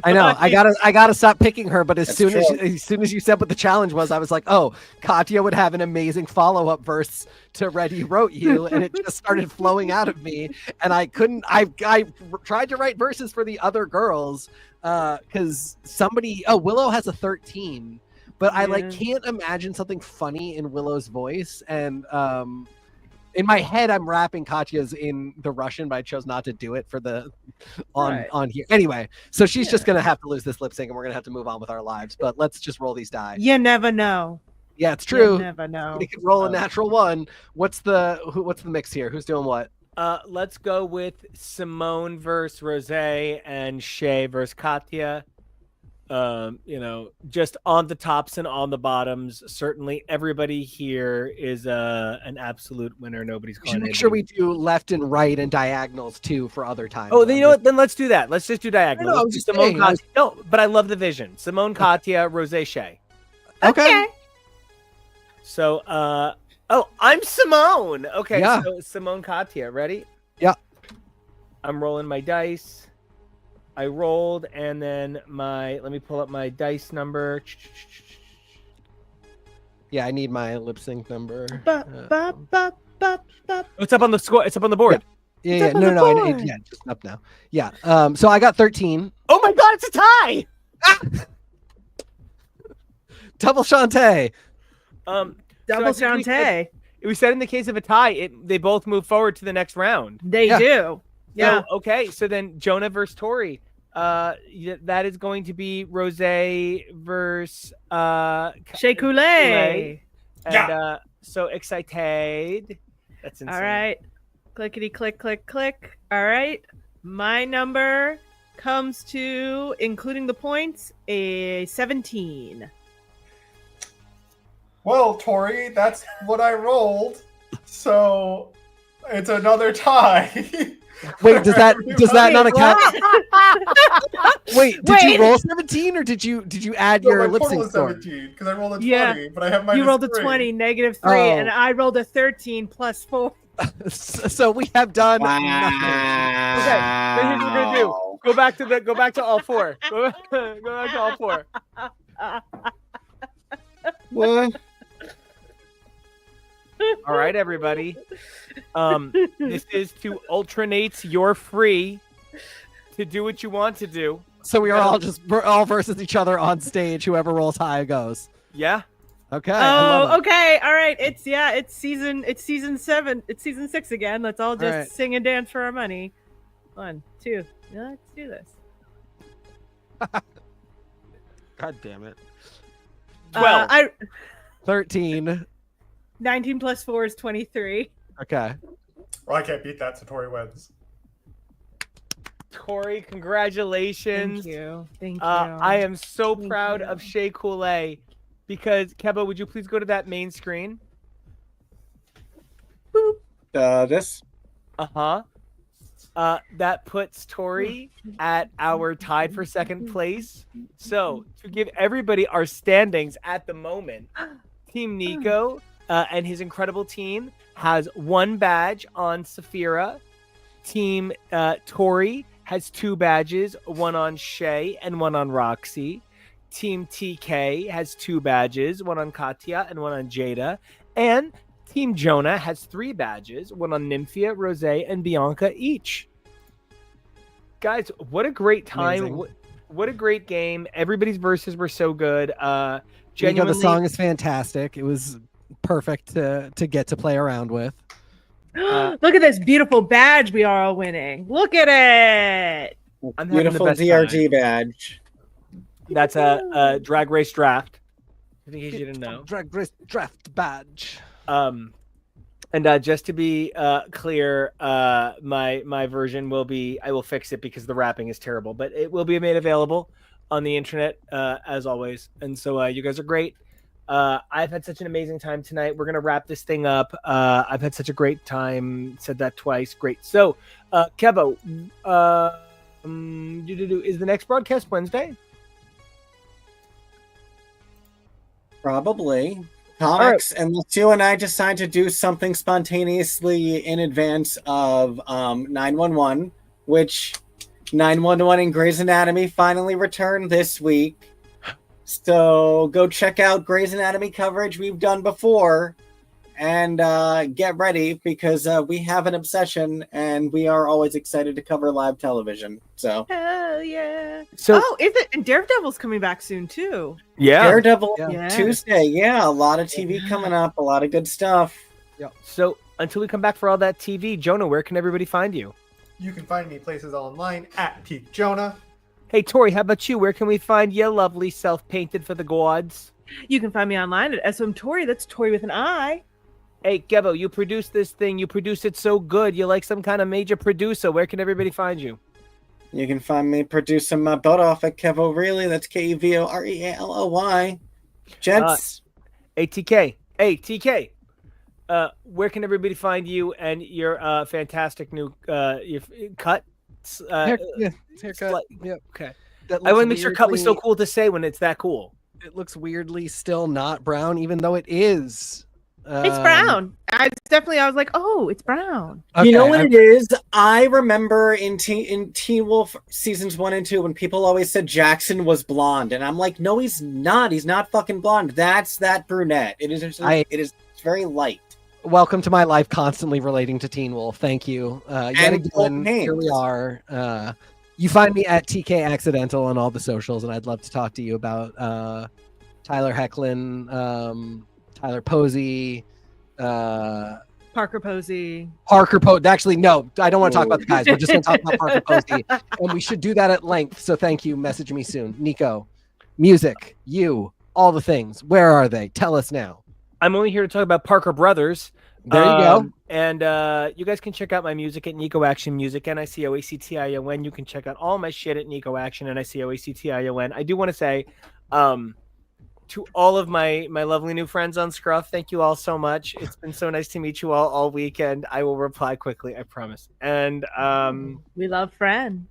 I know. I gotta stop picking her. But as soon as you said what the challenge was, I was like, oh, Katya would have an amazing follow-up verse to Ready Wrote You, and it just started flowing out of me, and I couldn't. I tried to write verses for the other girls because Willow has a 13, but I can't imagine something funny in Willow's voice, and in my head I'm rapping Katya's in the Russian, but I chose not to do it for the on here anyway. So she's just gonna have to lose this lip sync, and we're gonna have to move on with our lives. But let's just roll these die. You never know. Yeah, it's true. You never know. We could roll a natural one. What's the mix here? Who's doing what? Let's go with Simone versus Rose and Shay versus Katya. Just on the tops and on the bottoms. Certainly, everybody here is an absolute winner. Nobody's calling. Make sure we do left and right and diagonals too for other times. Oh, then you know what? Then let's do that. Let's just do diagonal. No, Let's do Simone Katya. No, but I love the vision. Simone Katya, Rose Shay. Okay. So, I'm Simone. Okay, yeah. So Simone Katya, ready? Yeah. I'm rolling my dice. I rolled, and then let me pull up my dice number. Yeah, I need my lip sync number. It's up on the score. It's up on the board. Yeah, It's up on no, the no, I, board. yeah, just up now. Yeah. So I got 13. Oh my God, it's a tie. Double Shantae. So Double I think Shantae. we said in the case of a tie, they both move forward to the next round. They Yeah. do. Yeah. So, okay, so then Jonah versus Tori. That is going to be Rose versus Shea Coulee. And so excited. That's insane. All right. Clickety click, click, click. All right. My number comes to, including the points, a 17. Well, Tori, that's what I rolled. So it's another tie. Wait, does that not Wait, account? Wait, did you Wait. roll 17 or did you add No, your my lip total sync is score? 17 because I rolled a 20, Yeah. but I have minus You rolled a 3. 20, -3, Oh. and I rolled a 13 plus 4. So we have done nothing. Okay, then here's what we're gonna do. Go back to all four. Go back to all four. What? All right, everybody. This is to alternates. You're free to do what you want to do. So we're all versus each other on stage. Whoever rolls high goes. Yeah. Okay. I love Oh, it. okay. All right. It's season 7. It's season 6 again. Let's all just right. sing and dance for our money. 1, 2. Let's do this. God damn it. 12. 13. 19 plus 4 is 23. Okay. Well, I can't beat that, so Tori wins. Tori, congratulations. Thank you. Thank you. I am so Thank proud you. of Shea Coulee because Kevo, would you please go to that main screen? This. Uh-huh. That puts Tori at our tied for second place. So to give everybody our standings at the moment, Team NICO and his incredible team has 1 badge on Saphira. Team Tori has 2 badges, 1 on Shay and 1 on Roxy. Team TK has 2 badges, 1 on Katya and 1 on Jada. And Team Jonah has 3 badges, 1 on Nymphia, Rose, and Bianca each. Guys, what a great time. Amazing. What a great game. Everybody's verses were so good. Nico, Genuinely, the song is fantastic. It was perfect to get to play around with. Look at this beautiful badge we are all winning. Look at it. I'm having the Beautiful best DRG badge. That's a drag race draft. In case you didn't know. Drag Race Draft badge. And just to be clear, my version will be, I will fix it because the wrapping is terrible, but it will be made available on the internet as always. And so you guys are great. I've had such an amazing time tonight. We're gonna wrap this thing up. I've had such a great time. Said that twice. Great. So, Kevo, is the next broadcast Wednesday? Probably. Comics, unless you and I decide to do something spontaneously in advance of 911, which 911 and Grey's Anatomy finally returned this week. So go check out Grey's Anatomy coverage we've done before and get ready because we have an obsession and we are always excited to cover live television. So Hell yeah. So Oh, is it? And Daredevil's coming back soon too. yeah. Daredevil Yeah. Tuesday. Yeah, a lot of TV coming up, a lot of good stuff. So until we come back for all that TV, Jonah, where can everybody find you? You can find me places online at Peak Jonah. Hey Tori, how about you? Where can we find your lovely self-painted for the gods? You can find me online at SM Tori. That's Tori with an I. Hey Kevo, you produce this thing. You produce it so good. You're like some kind of major producer. Where can everybody find you? You can find me producing my butt off at KEVO Really. That's KEVO Gents, Hey TK. Hey TK. Where can everybody find you and your fantastic new your cut? Haircut. Yep. Okay. That I want to looks make sure cut was so weirdly- cool to say when it's that cool. It looks weirdly still not brown, even though it is. It's brown. I was like, oh, it's brown. you know what I'm- it is? I remember in Teen Wolf seasons 1 and 2 when people always said Jackson was blonde, and I'm like, no, he's not. He's not fucking blonde. That's that brunette. It is. It is very light. welcome to my life, constantly relating to Teen Wolf. Thank you. Yet And again, names. here we are. You find me at TK Accidental on all the socials, and I'd love to talk to you about Tyler Hecklin, Tyler Posey, Parker Posey. Actually, no, I don't want to talk about the guys. We're just going to talk about Parker Posey, and we should do that at length. So thank you. Message me soon. NICO, music, you, all the things. Where are they? Tell us now. I'm only here to talk about Parker Brothers. There you go. And you guys can check out my music at NICO Action Music, NICOACTION. You can check out all my shit at NICO Action, NICOACTION. I do want to say to all of my lovely new friends on Scruff, thank you all so much. It's been so nice to meet you all weekend. I will reply quickly, I promise. And We love Fran.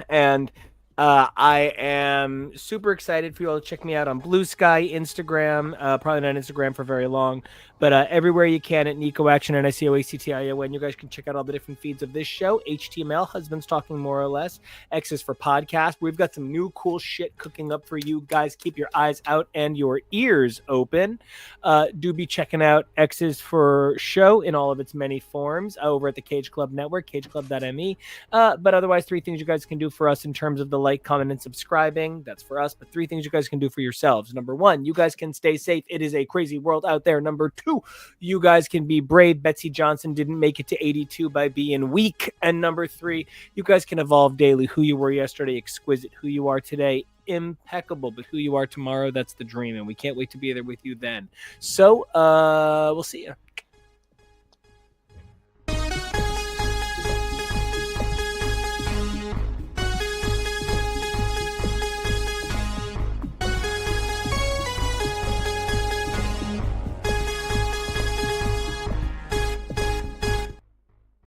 And I am super excited for you all to check me out on Blue Sky, Instagram, probably not Instagram for very long, but everywhere you can at NICO Action and NICOACTION. You guys can check out all the different feeds of this show. HTML, Husbands Talking More or Less. X is for podcast. We've got some new cool shit cooking up for you guys. Keep your eyes out and your ears open. Do be checking out X is for show in all of its many forms over at the Cage Club Network, cageclub.me. But otherwise, 3 things you guys can do for us in terms of the like, comment, and subscribing. That's for us. But 3 things you guys can do for yourselves. Number 1, you guys can stay safe. It is a crazy world out there. Number 2, you guys can be brave. Betsy Johnson didn't make it to 82 by being weak. And number 3, you guys can evolve daily. Who you were yesterday, exquisite. Who you are today, impeccable. But who you are tomorrow, that's the dream. And we can't wait to be there with you then. So we'll see you.